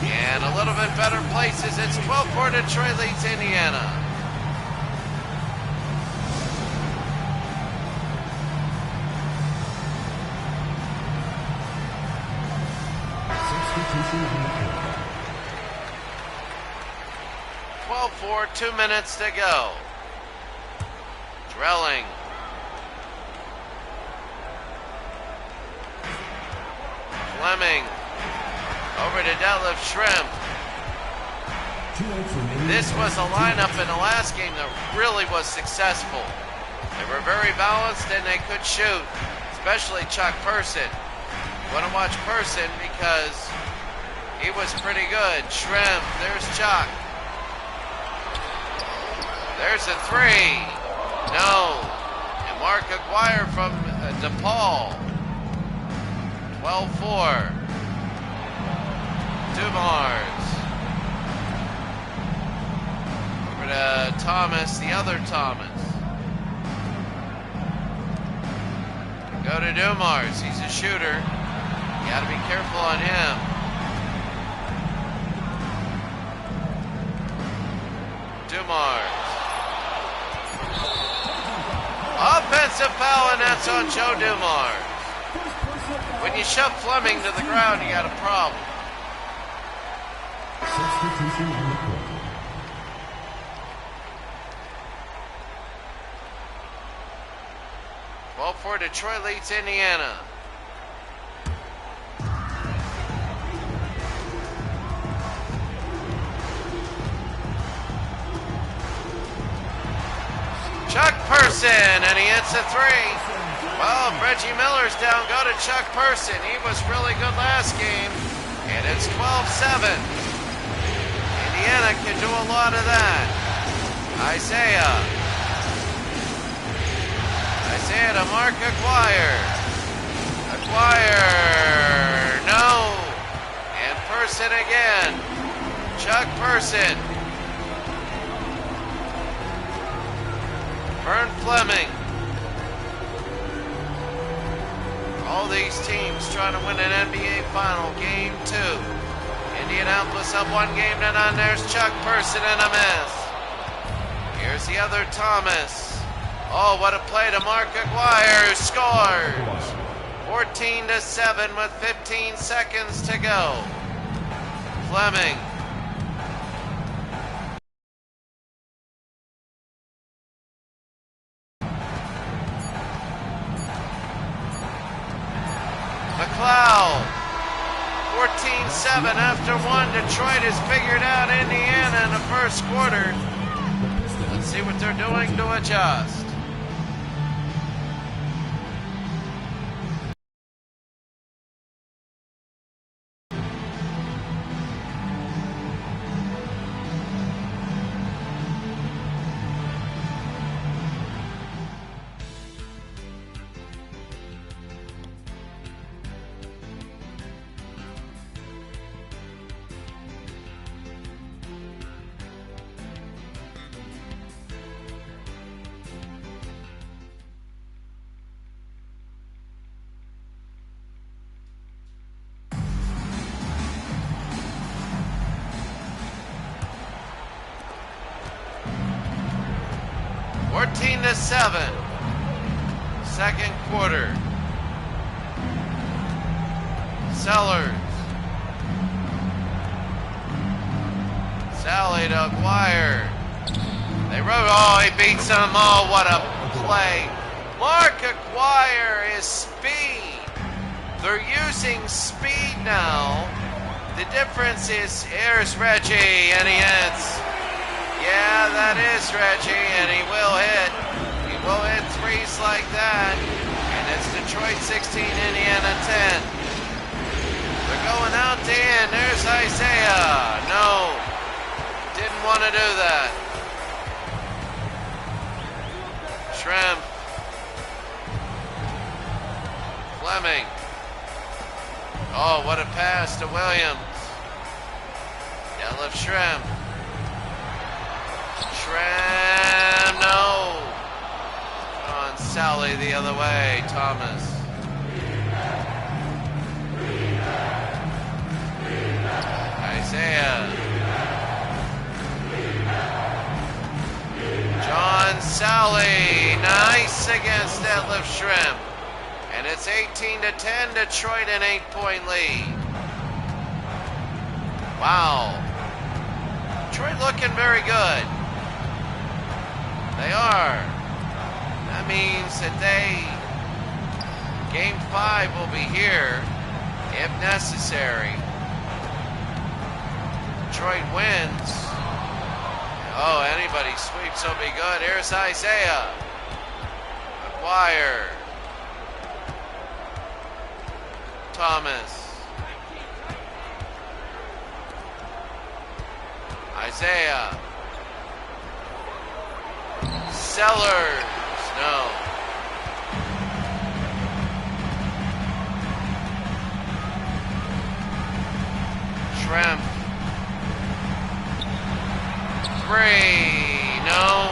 And a little bit better places. It's 12-4. Detroit leads Indiana. Substitution on the court. 12-4, 2 minutes to go. Drilling. Fleming. Over to Detlef Schrempf. 2 minutes remaining. This was a lineup in the last game that really was successful. They were very balanced and they could shoot, especially Chuck Person. You want to watch Person because he was pretty good. Schrempf, there's Chuck. There's a 3. No. And Mark Aguirre from DePaul. 12-4. Dumars. Over to Thomas, the other Thomas. Go to Dumars. He's a shooter. You got to be careful on him. Dumars. Offensive foul, and that's on Joe Dumars. When you shove Fleming to the ground, you got a problem. Substitution on the court. Well, for Detroit leads Indiana. Chuck Person, and he hits a 3. Well, if Reggie Miller's down, go to Chuck Person. He was really good last game, and it's 12-7. Indiana can do a lot of that. Isaiah to Mark Aguirre. Aguirre, no. And Person again. Chuck Person. Vern Fleming. All these teams trying to win an NBA final. Game 2. Indianapolis up 1 game to none. There's Chuck Person and a miss. Here's the other Thomas. Oh, what a play to Mark Aguirre, who scores. 14-7 with 15 seconds to go. Fleming. McLeod. 14-7 after 1. Detroit has figured out Indiana in the first quarter. Let's see what they're doing to adjust. to 7. Second quarter. Sellers. Sally to Aguirre. They wrote, oh, he beats him. Oh, what a play. Mark Aguirre is speed. They're using speed now. The difference is, here's Reggie, and he hits. Yeah, that is Reggie, and he will hit. He will hit threes like that. And it's Detroit 16, Indiana 10. They're going out to in. There's Isaiah. No. Didn't want to do that. Schrempf. Fleming. Oh, what a pass to Williams. Detlef Schrempf. Schrempf, no. On Sally the other way, Thomas. Isaiah. John Sally, nice against Detlef Schrempf. And it's 18-10, Detroit an 8-point lead. Wow. Detroit looking very good. They are. That means that Game 5 will be here if necessary. Detroit wins. Oh, anybody sweeps will be good. Here's Isaiah. McGuire. Thomas. Isaiah. Sellers. No. Schrempf. Three. No.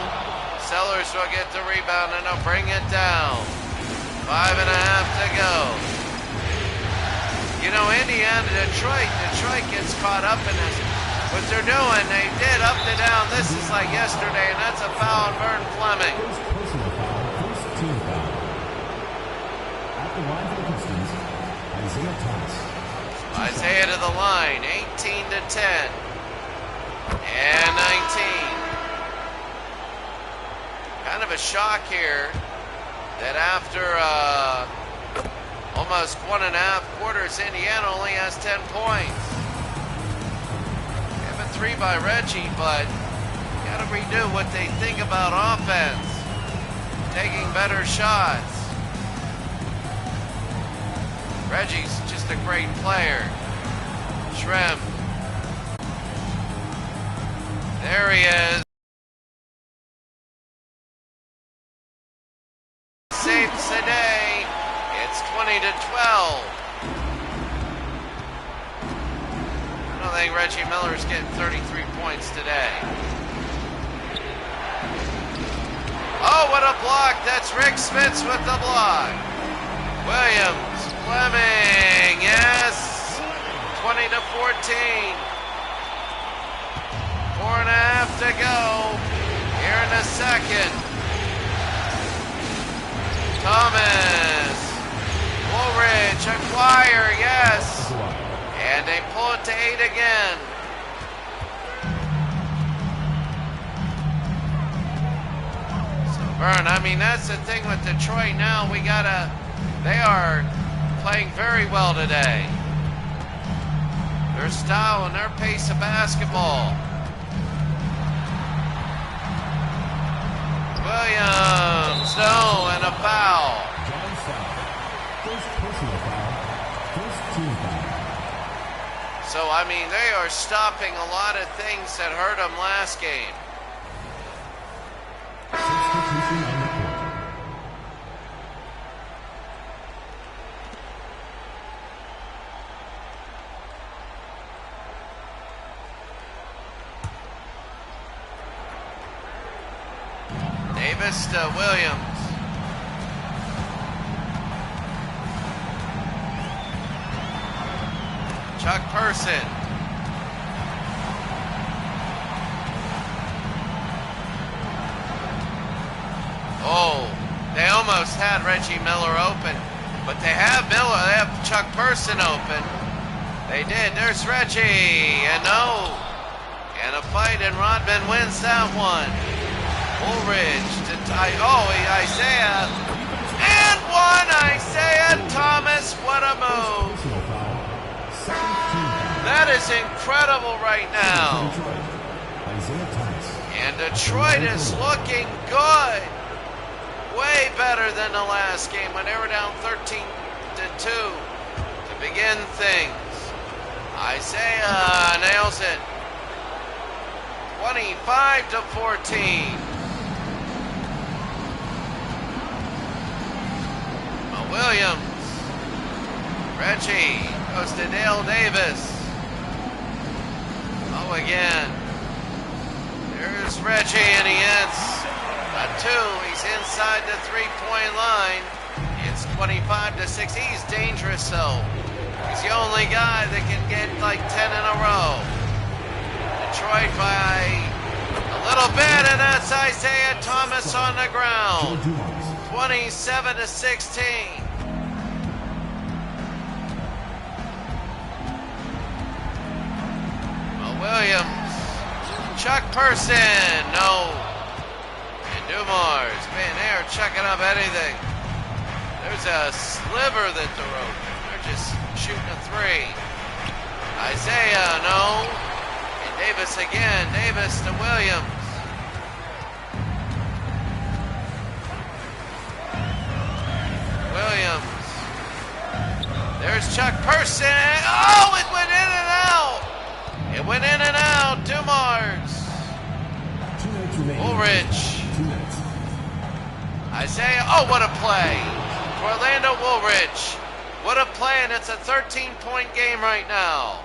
Sellers will get the rebound and they'll bring it down. 5.5 to go. You know, Indiana, Detroit gets caught up in this. What they're doing, they did up to down. This is like yesterday, and that's a foul on Vern Fleming. Personal foul, first team foul. At the line for the Pistons, Isaiah Thomas. Isaiah to the line, 18-10. And 19. Kind of a shock here that after almost 1.5 quarters, Indiana only has 10 points. Have a 3 by Reggie, but got to redo what they think about offense. Taking better shots. Reggie's just a great player. Schrempf. There he is. Saves the day. It's 20-12. I don't think Reggie Miller's getting 33 points today. Oh, what a block. That's Rick Smits with the block. Williams, Fleming, yes. 20-14. 4.5 to go here in the second. Thomas, Woolridge, acquire, yes. And they pull it to 8 again. So Vern, I mean, that's the thing with Detroit now. They are playing very well today. Their style and their pace of basketball. Williams, no, and a foul. John Sally. First personal foul, first team foul. So, I mean, they are stopping a lot of things that hurt them last game. Substitution on the court. Davis to Williams. Chuck Person. Oh, they almost had Reggie Miller open, but they have Chuck Person open. They did. There's Reggie, and no. And a fight, and Rodman wins that one. Woolridge to Isaiah. And one, Isaiah Thomas. What a move. Personal foul, second team foul. That is incredible right now. Isaiah Thomas. And Detroit is looking good. Way better than the last game when they were down 13-2 to begin things. Isaiah nails it. 25-14. Williams Reggie goes to Dale Davis. Oh, again. There's Reggie, and he hits a 2. He's inside the 3-point line. It's 25-6. He's dangerous, though. He's the only guy that can get like 10 in a row. Detroit by a little bit, and that's Isaiah Thomas on the ground. 27-16. Williams, Chuck Person, no. And Dumars, man, they're checking up anything. There's a sliver that they're open. They're just shooting a 3. Isaiah, no. And Davis again. Davis to Williams. Williams. There's Chuck Person. Oh, it went in and out. It went in and out. Dumars. Woolridge. Isaiah. Oh, what a play. Orlando Woolridge. What a play, and it's a 13-point game right now.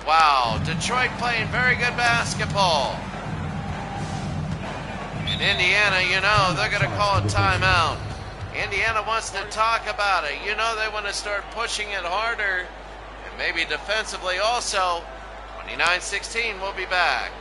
Wow. Detroit playing very good basketball. In Indiana, you know, they're going to call a timeout. Indiana wants to talk about it. You know they want to start pushing it harder. Maybe defensively also. 29-16, we'll be back.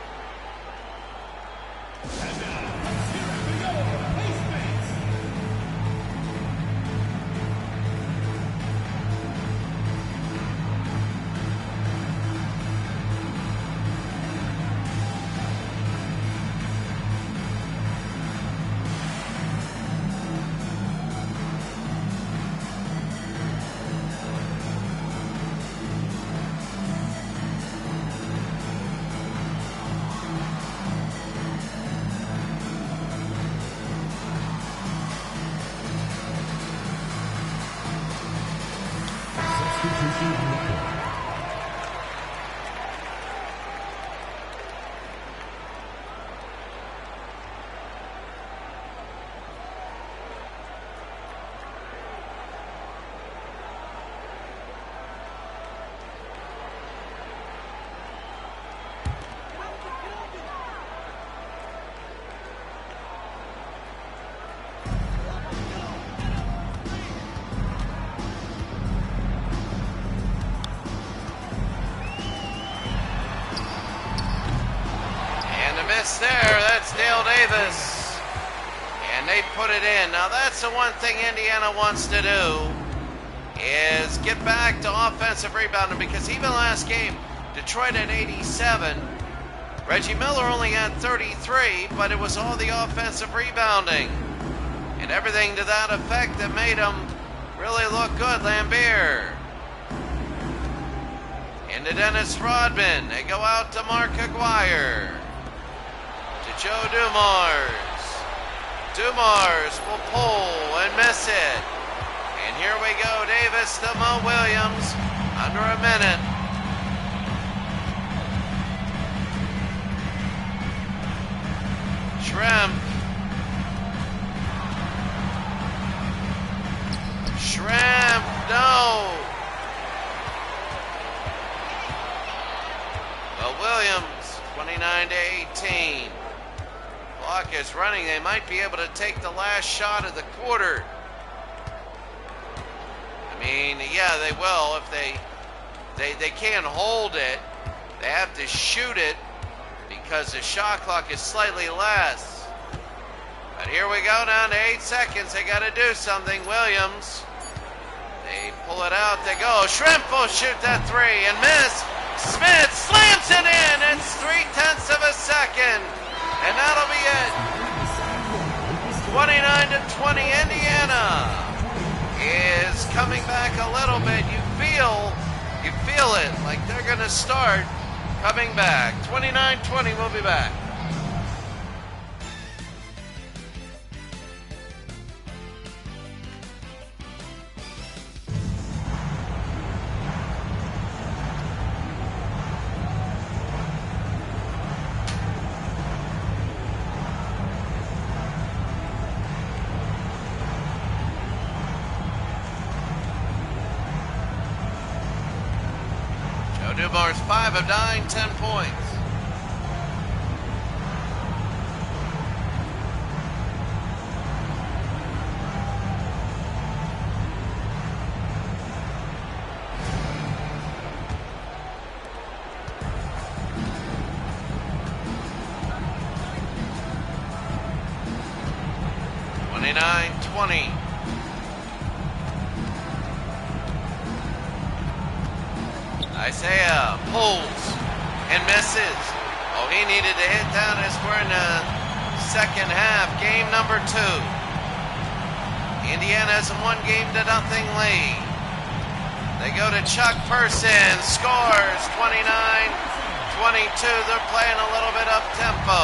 There, that's Dale Davis, and they put it in. Now that's the one thing Indiana wants to do, is get back to offensive rebounding, because even last game, Detroit had 87, Reggie Miller only had 33, but it was all the offensive rebounding, and everything to that effect that made them really look good. Lambier into Dennis Rodman. They go out to Mark Aguirre. Joe Dumars. Dumars will pull and miss it. And here we go. Davis to Mo Williams. Under a minute. Shrimp. Shrimp. No. Well, Williams. 29-18. Clock is running. They might be able to take the last shot of the quarter. I mean, yeah, they will. If they can't hold it, they have to shoot it because the shot clock is slightly less. But here we go, down to 8 seconds. They got to do something. Williams. They pull it out. They go. Shrimp will shoot that 3 and miss. Smith slams it in. It's 0.3 of a second. And that'll be it. 29-20. Indiana is coming back a little bit. You feel it like they're going to start coming back. 29-20. We'll be back. Dumars 5 of 9, 10 points. Isaiah pulls and misses. Oh, he needed to hit that as we're in the second half. Game number 2. Indiana has a 1-0 lead. They go to Chuck Person, scores 29-22. They're playing a little bit up tempo.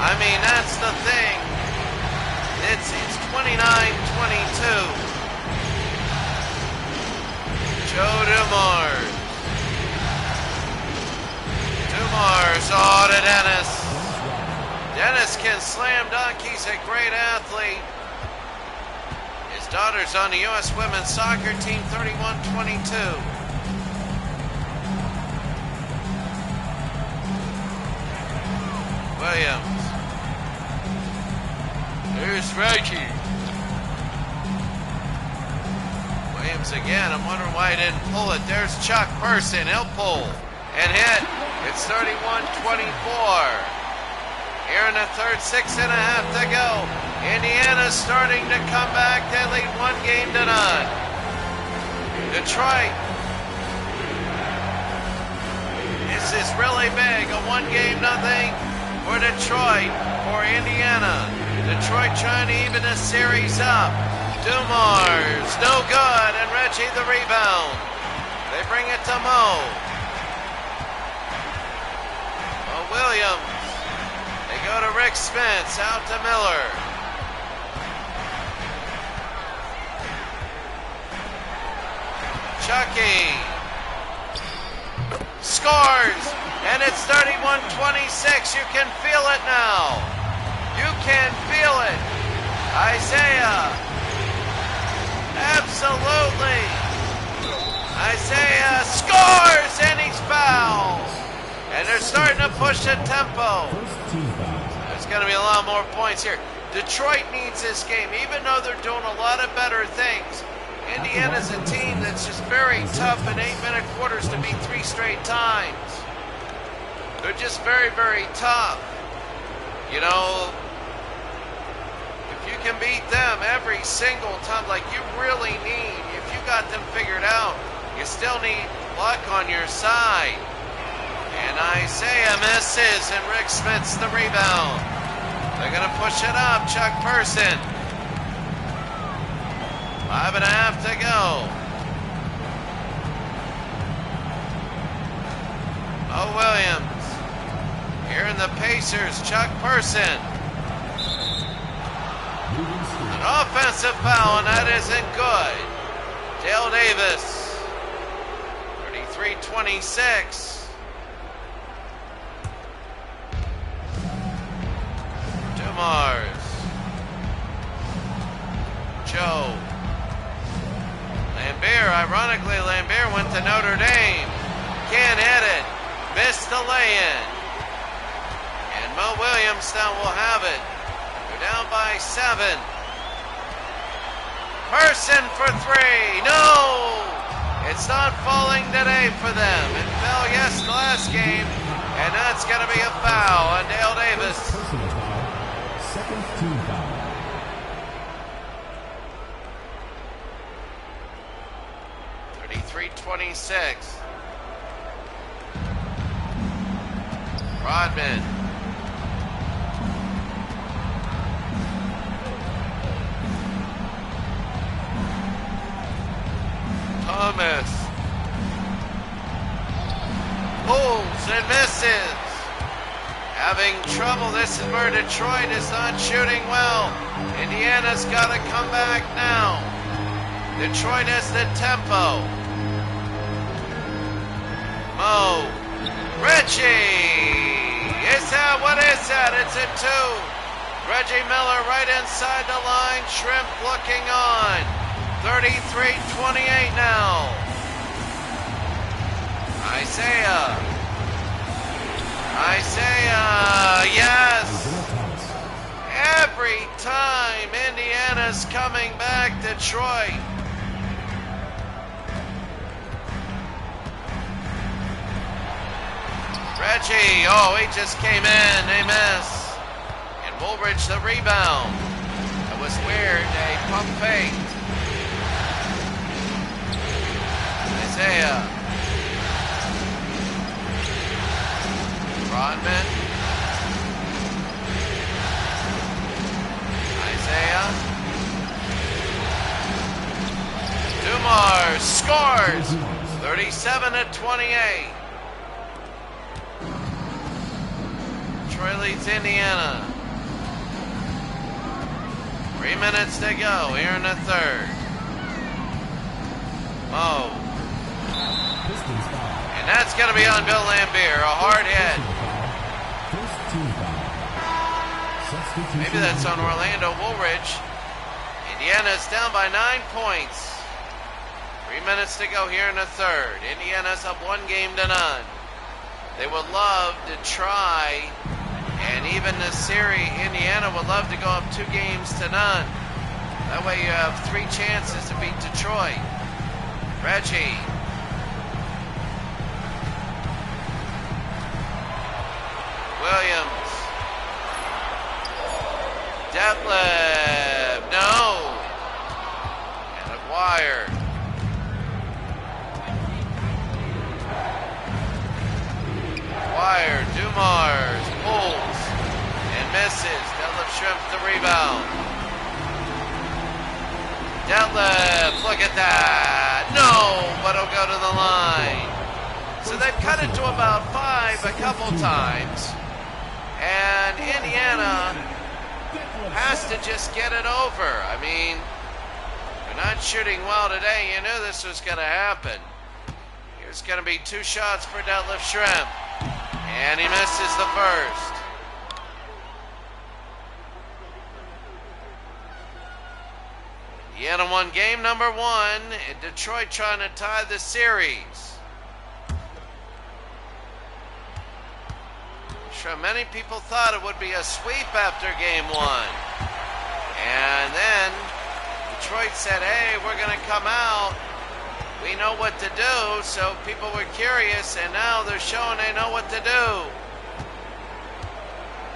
I mean, that's the thing. It's 29-22. Joe Dumars. Oh, to Dennis. Dennis can slam dunk. He's a great athlete. His daughter's on the U.S. women's soccer team, 31-22. Williams. Here's Reggie. Williams again. I'm wondering why he didn't pull it. There's Chuck Person. He'll pull and hit. It's 31-24. Here in the third, 6.5 to go. Indiana's starting to come back. They lead 1-0. Detroit. This is really big. A 1-0 for Detroit, for Indiana. Detroit trying to even the series up. Dumars, no good, and Reggie the rebound. They bring it to Mo. Williams. They go to Rick Spence, out to Miller. Chucky scores, and it's 31-26. You can feel it now. You can feel it. Isaiah. Absolutely. Isaiah scores, and he's fouled. And they're starting to push the tempo. There's going to be a lot more points here. Detroit needs this game, even though they're doing a lot of better things. Indiana's a team that's just very tough in 8-minute quarters to beat 3 straight times. They're just very, very tough. You know, if you can beat them every single time, like you really need, if you got them figured out, you still need luck on your side. And Isaiah misses, and Rick Smith's the rebound. They're going to push it up. Chuck Person. 5.5 to go. Oh, Williams. Here in the Pacers, Chuck Person. An offensive foul, and that isn't good. Dale Davis. 33-26. Dumars. Joe. Lambert, ironically, Lambert went to Notre Dame. Can't hit it. Missed the lay-in. And Mo Williams now will have it. They're down by 7. Person for 3. No! It's not falling today for them. It fell last game, and that's going to be a foul on Dale Davis. Second team foul. 33-26. Rodman. Thomas. Pulls and misses. Having trouble. This is where Detroit is not shooting well. Indiana's got to come back now. Detroit has the tempo. Mo. Reggie. What is that? It's a 2. Reggie Miller right inside the line. Shrimp looking on. 33-28 now. Isaiah, yes! Every time Indiana's coming back, Detroit. Reggie, oh, he just came in, they miss. And Woolridge the rebound. That was weird, a pump fake. Isaiah. Rodman. Isaiah. Dumars scores 37-28. Detroit leads Indiana. 3 minutes to go here in the third. Mo. And that's going to be on Bill Lambier. A hard hit. Maybe that's on Orlando Woolridge. Indiana's down by 9 points. 3 minutes to go here in the third. Indiana's up 1-0. They would love to try, and even this series, Indiana would love to go up 2-0. That way you have 3 chances to beat Detroit. Reggie. Williams. Detlef, no. And Aguirre. Aguirre, Dumars, pulls and misses. Detlef shrimps the rebound. Detlef, look at that. No, but it'll go to the line. So they've cut it to about 5 a couple times. And Indiana has to just get it over. I mean, they're not shooting well today. You knew this was going to happen. Here's going to be 2 shots for Detlef Shrimp. And he misses the first. Indiana won game number 1, and Detroit trying to tie the series. Sure, many people thought it would be a sweep after game 1. And then Detroit said, hey, we're going to come out. We know what to do. So people were curious, and now they're showing they know what to do.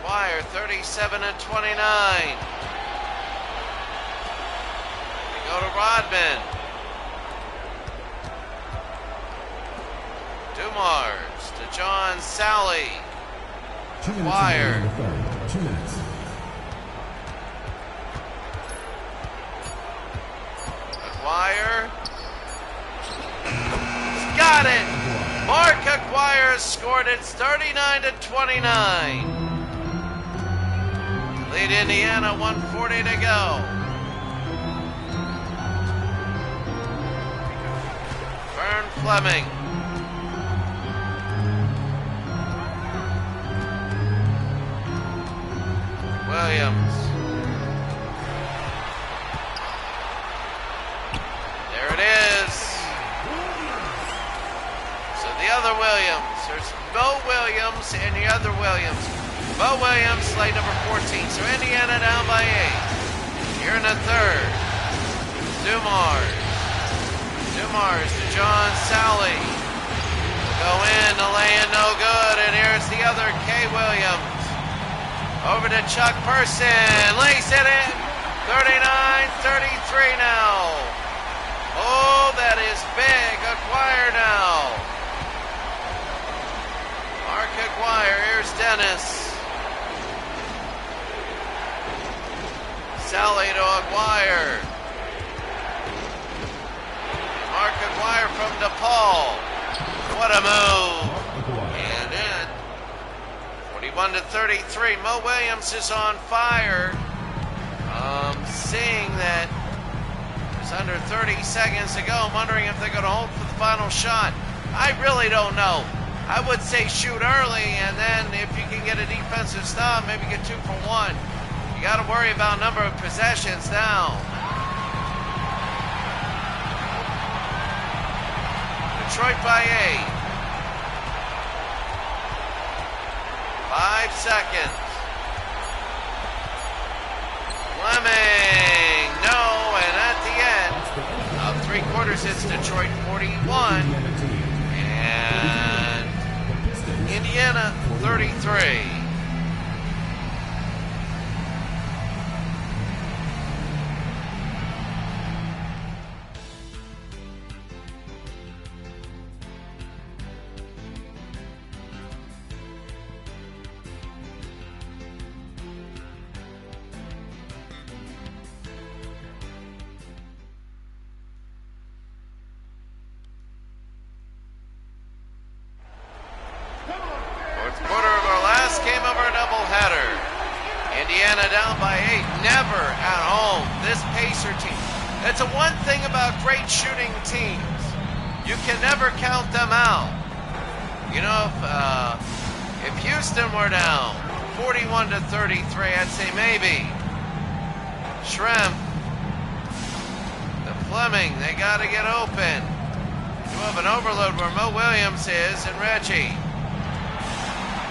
Wire 37-29. We go to Rodman. Dumars to John Sally. Wire. 2 minutes. Aguirre. Got it. Mark Aguirre scored it. 39-29. Lead Indiana, 1:40 to go. Vern Fleming. Williams. There it is. So the other Williams. There's Bo Williams and the other Williams. Bo Williams, slate number 14. So Indiana down by 8. Here in the third. Dumars. Dumars to John Sally. Go in, the lay-in no good. And here's the other K. Williams. Over to Chuck Person, lays it in, 39-33 now. Oh, that is big, Aguirre now. Mark Aguirre, here's Dennis. Sally to Aguirre. Mark Aguirre from DePaul. What a move. And in. 41-33. Mo Williams is on fire. Seeing that there's under 30 seconds to go, I'm wondering if they're going to hold for the final shot. I really don't know. I would say shoot early, and then if you can get a defensive stop, maybe get 2 for 1. You got to worry about number of possessions now. Detroit by 8. 5 seconds. Fleming, no, and at the end of 3/4, it's Detroit 41 and Indiana 33. Indiana down by 8, never at home. This Pacer team, that's a one thing about great shooting teams. You can never count them out. You know, if Houston were down 41-33, I'd say maybe. Shrimp, the Fleming, they got to get open. You have an overload where Mo Williams is and Reggie.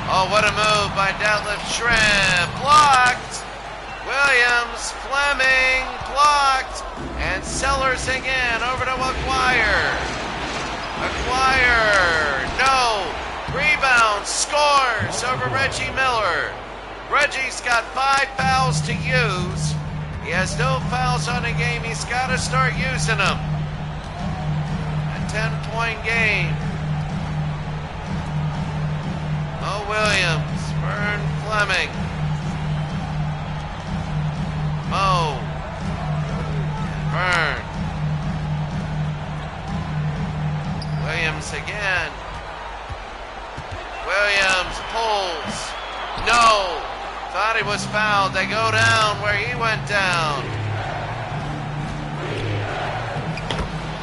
Oh, what a move by Detlef Shrimp. Blocked. Williams, Fleming, blocked. And Sellers again over to Acquire. Acquire, no. Rebound, scores over Reggie Miller. Reggie's got 5 fouls to use. He has no fouls on the game. He's got to start using them. A 10-point game. Mo Williams, Vern Fleming. Mo. Vern. Williams again. Williams pulls. No. Thought he was fouled. They go down where he went down.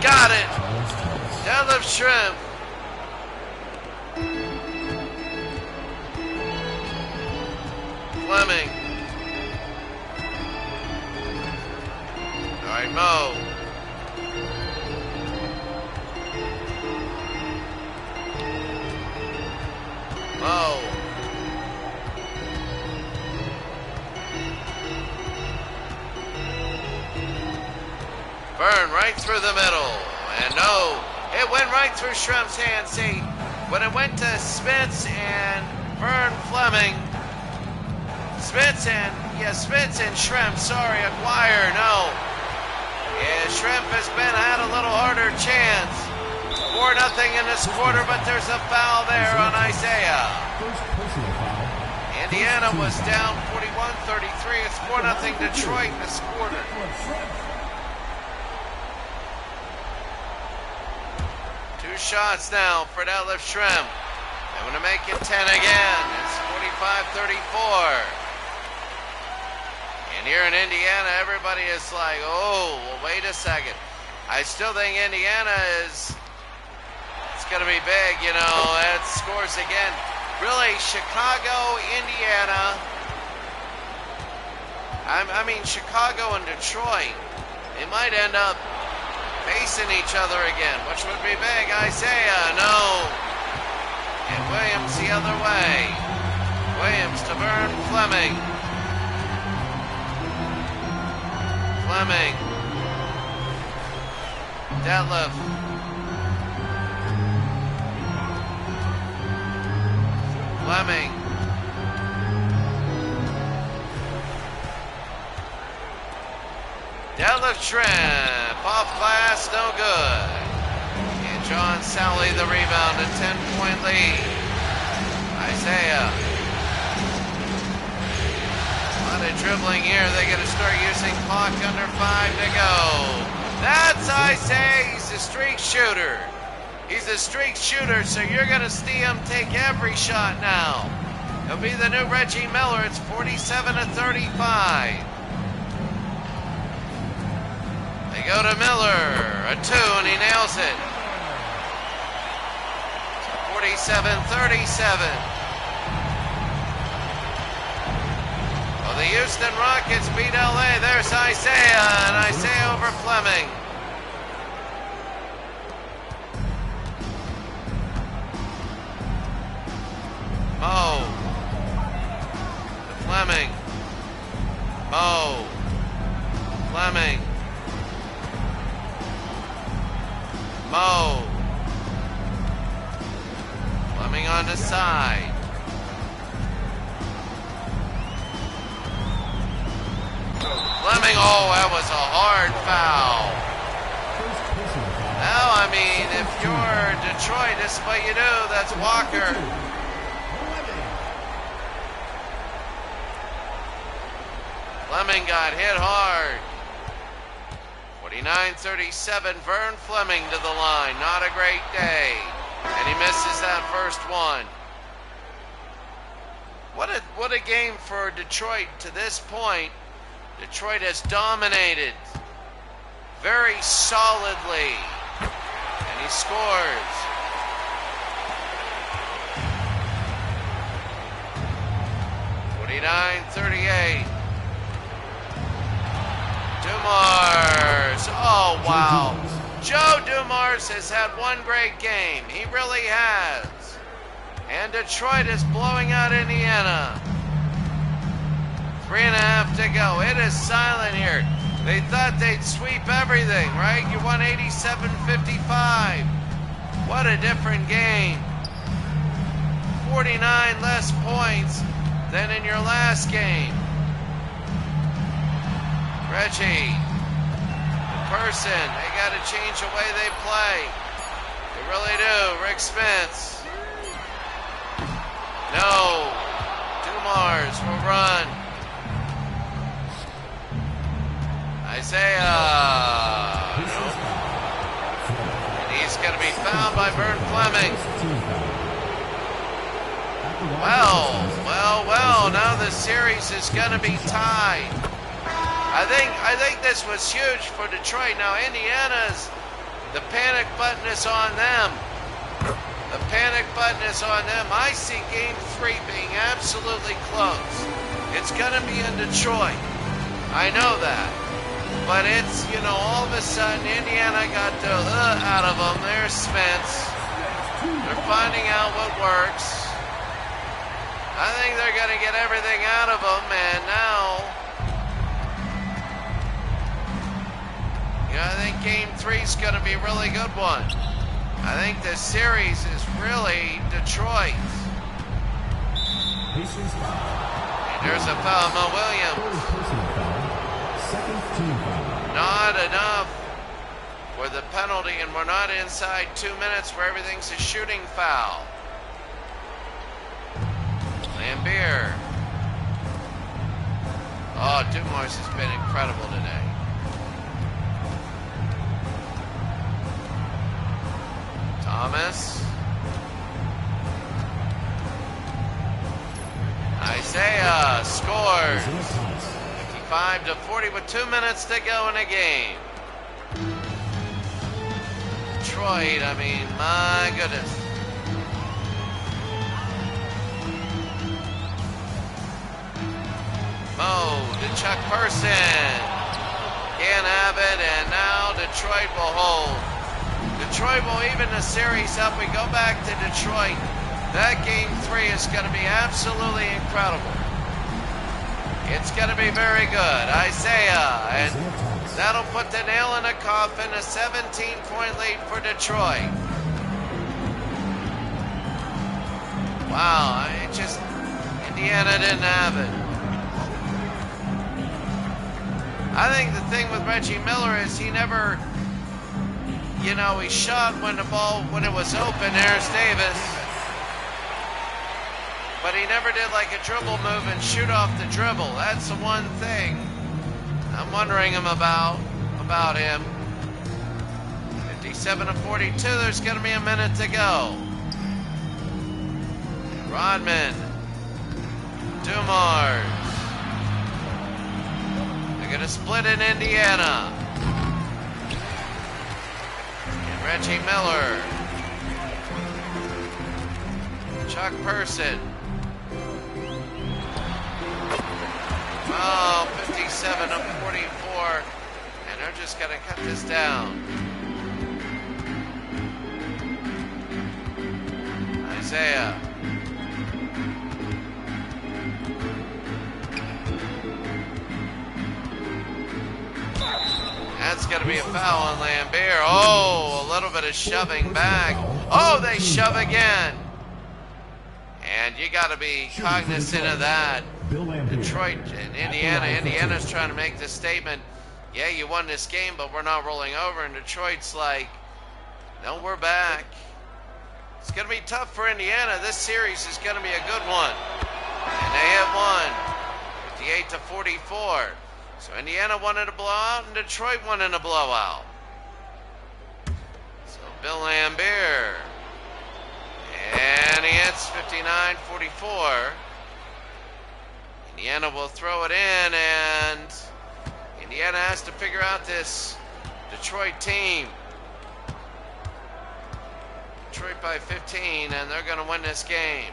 Got it. Detlef Shrimp. Fleming. All right, Mo. Mo. Burn right through the middle. And no, it went right through Shrimp's hand. See, when it went to Spitz and Vern Fleming, Spitz and Shrimp, sorry, Acquire, no. Yeah, Shrimp has had a little harder chance. 4-0 in this quarter, but there's a foul there on Isaiah. Indiana was down 41-33. It's 4-0 Detroit this quarter. Two shots now for Detlef Shrimp. They want to make it 10 again. It's 45-34. And here in Indiana, everybody is like, oh, well, wait a second. I still think Indiana it's going to be big, you know. It scores again. Really, Chicago, Indiana. I mean, Chicago and Detroit, they might end up facing each other again, which would be big. Isaiah, no. And Williams the other way. Williams to Vern Fleming. Fleming. Detlef. Fleming. Detlef Shrimp. Off glass, no good. And John Sally the rebound, a 10-point lead. Isaiah. A lot of dribbling here. They're going to start using clock under 5 to go. That's Isaiah. He's a streak shooter. He's a streak shooter, so you're going to see him take every shot now. He'll be the new Reggie Miller. It's 47-35. They go to Miller. A 2, and he nails it. 47-37. Well, the Houston Rockets beat LA. There's Isaiah, and Isaiah over Fleming. Mo. Mo. Fleming. Mo. Fleming on the side. Fleming, oh, that was a hard foul. Now, I mean, if you're Detroit, this is what you do. That's Walker. Fleming got hit hard. 49-37, Vern Fleming to the line. Not a great day. And he misses that first one. What a game for Detroit to this point. Detroit has dominated very solidly. And he scores. .39-38. Dumars. Oh, wow. Joe Dumars has had one great game. He really has. And Detroit is blowing out Indiana. 3.5 to go. It is silent here. They thought they'd sweep everything, right? You won 87-55. What a different game. 49 less points than in your last game. Reggie, Person, they got to change the way they play. They really do. Rick Spence. No. Dumars will run. Isaiah. Nope. And he's going to be fouled by Vern Fleming. Well, now the series is going to be tied. I think this was huge for Detroit. Now Indiana's, the panic button is on them. The panic button is on them. I see game 3 being absolutely close. It's going to be in Detroit. I know that. But it's, all of a sudden Indiana got the out of them. There's Spence. They're finding out what works. I think they're going to get everything out of them, and now, I think game 3 is going to be a really good one. I think this series is really Detroit. And there's a foul, Mo Williams. Not enough for the penalty, and we're not inside 2 minutes where everything's a shooting foul. Lambier. Oh, Dumars has been incredible today. Thomas. Isaiah scores. 55-40 with 2 minutes to go in a game. Detroit, I mean, my goodness. Mo to Chuck Person. Can't have it, and now Detroit will hold. Detroit will even the series up. We go back to Detroit. That game 3 is going to be absolutely incredible. It's going to be very good. Isaiah, and that'll put the nail in the coffin, a 17-point lead for Detroit. Wow, Indiana didn't have it. I think the thing with Reggie Miller is he never, he shot when it was open. There's Davis. But he never did like a dribble move and shoot off the dribble. That's the one thing I'm wondering about him. 57-42, there's going to be a minute to go. Rodman. Dumars. They're going to split in Indiana. And Reggie Miller. Chuck Person. Oh, 57-44. And they're just going to cut this down. Isaiah. that's going to be a foul on Lambert. Oh, a little bit of shoving back. Oh, they shove again. And you got to be cognizant of that. Detroit and Indiana. Indiana's trying to make this statement. Yeah, you won this game, but we're not rolling over. And Detroit's like, no, we're back. It's going to be tough for Indiana. This series is going to be a good one. And they have won 58-44. So Indiana won in a blowout and Detroit won in a blowout. So Bill Lambert. And he hits 59-44. Indiana will throw it in, and Indiana has to figure out this Detroit team. Detroit by 15, and they're going to win this game.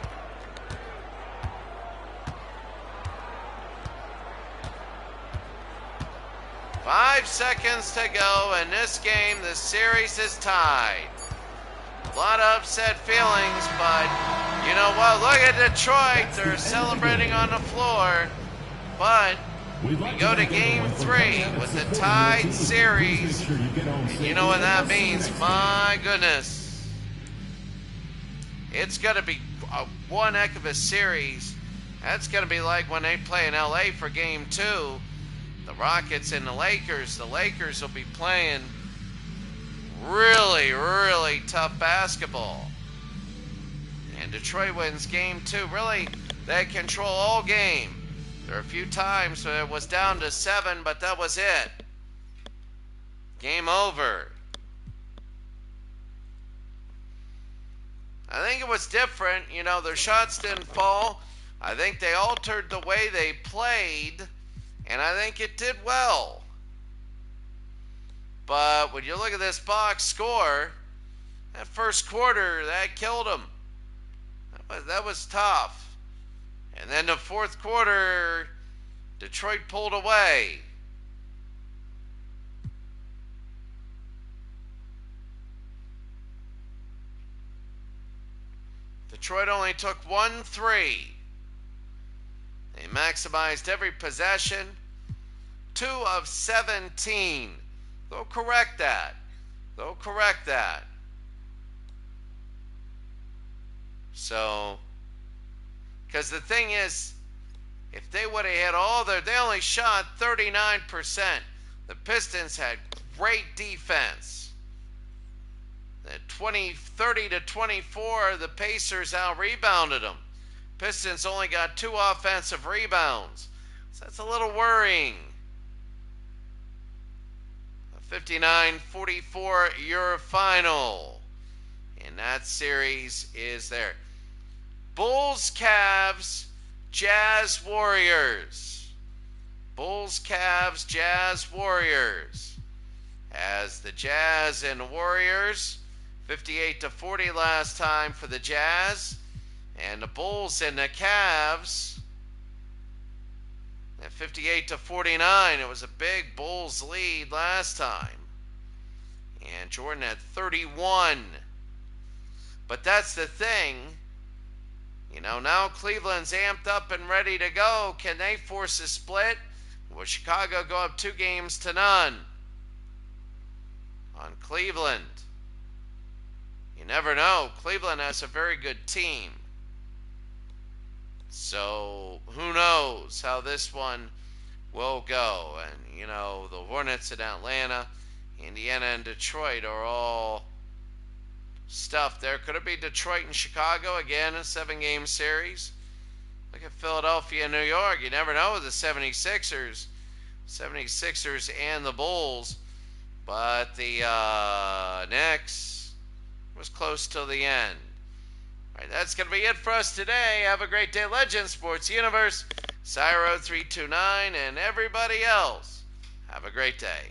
Five seconds to go in this game. The series is tied. A lot of upset feelings, but you know what? Look at Detroit. They're celebrating on the floor. But we go to game 3 with the tied series. And you know what that means. My goodness. It's going to be one heck of a series. That's going to be like when they play in LA for game 2. The Rockets and the Lakers. The Lakers will be playing really, really tough basketball. And Detroit wins game 2. Really, they control all game. There are a few times where it was down to 7, but that was it. Game over. I think it was different. You know, their shots didn't fall. I think they altered the way they played, and I think it did well. But when you look at this box score, that first quarter, that killed them. That was tough. And then the fourth quarter, Detroit pulled away. Detroit only took 1 3. They maximized every possession. 2 of 17. They'll correct that. They'll correct that. So, because the thing is, if they would have hit all their, they only shot 39%. The Pistons had great defense. At 30-24, the Pacers out-rebounded them. Pistons only got 2 offensive rebounds. So that's a little worrying. 59-44 your final. And that series is there. Bulls, Cavs, Jazz, Warriors. Bulls, Cavs, Jazz, Warriors. As the Jazz and Warriors, 58-40 last time for the Jazz. And the Bulls and the Cavs, at 58-49. It was a big Bulls lead last time. And Jordan had 31. But that's the thing. You know, now Cleveland's amped up and ready to go. Can they force a split? Will Chicago go up 2-0 on Cleveland? You never know. Cleveland has a very good team. So, who knows how this one will go. And, you know, the Hornets in Atlanta, Indiana and Detroit are all stuff there. Could it be Detroit and Chicago again, a 7-game series? Look at Philadelphia and New York. You never know with the 76ers and the Bulls. But the Knicks was close till the end. All right, that's going to be it for us today. Have a great day, Legends Sports Universe, Cyro 329, and everybody else. Have a great day.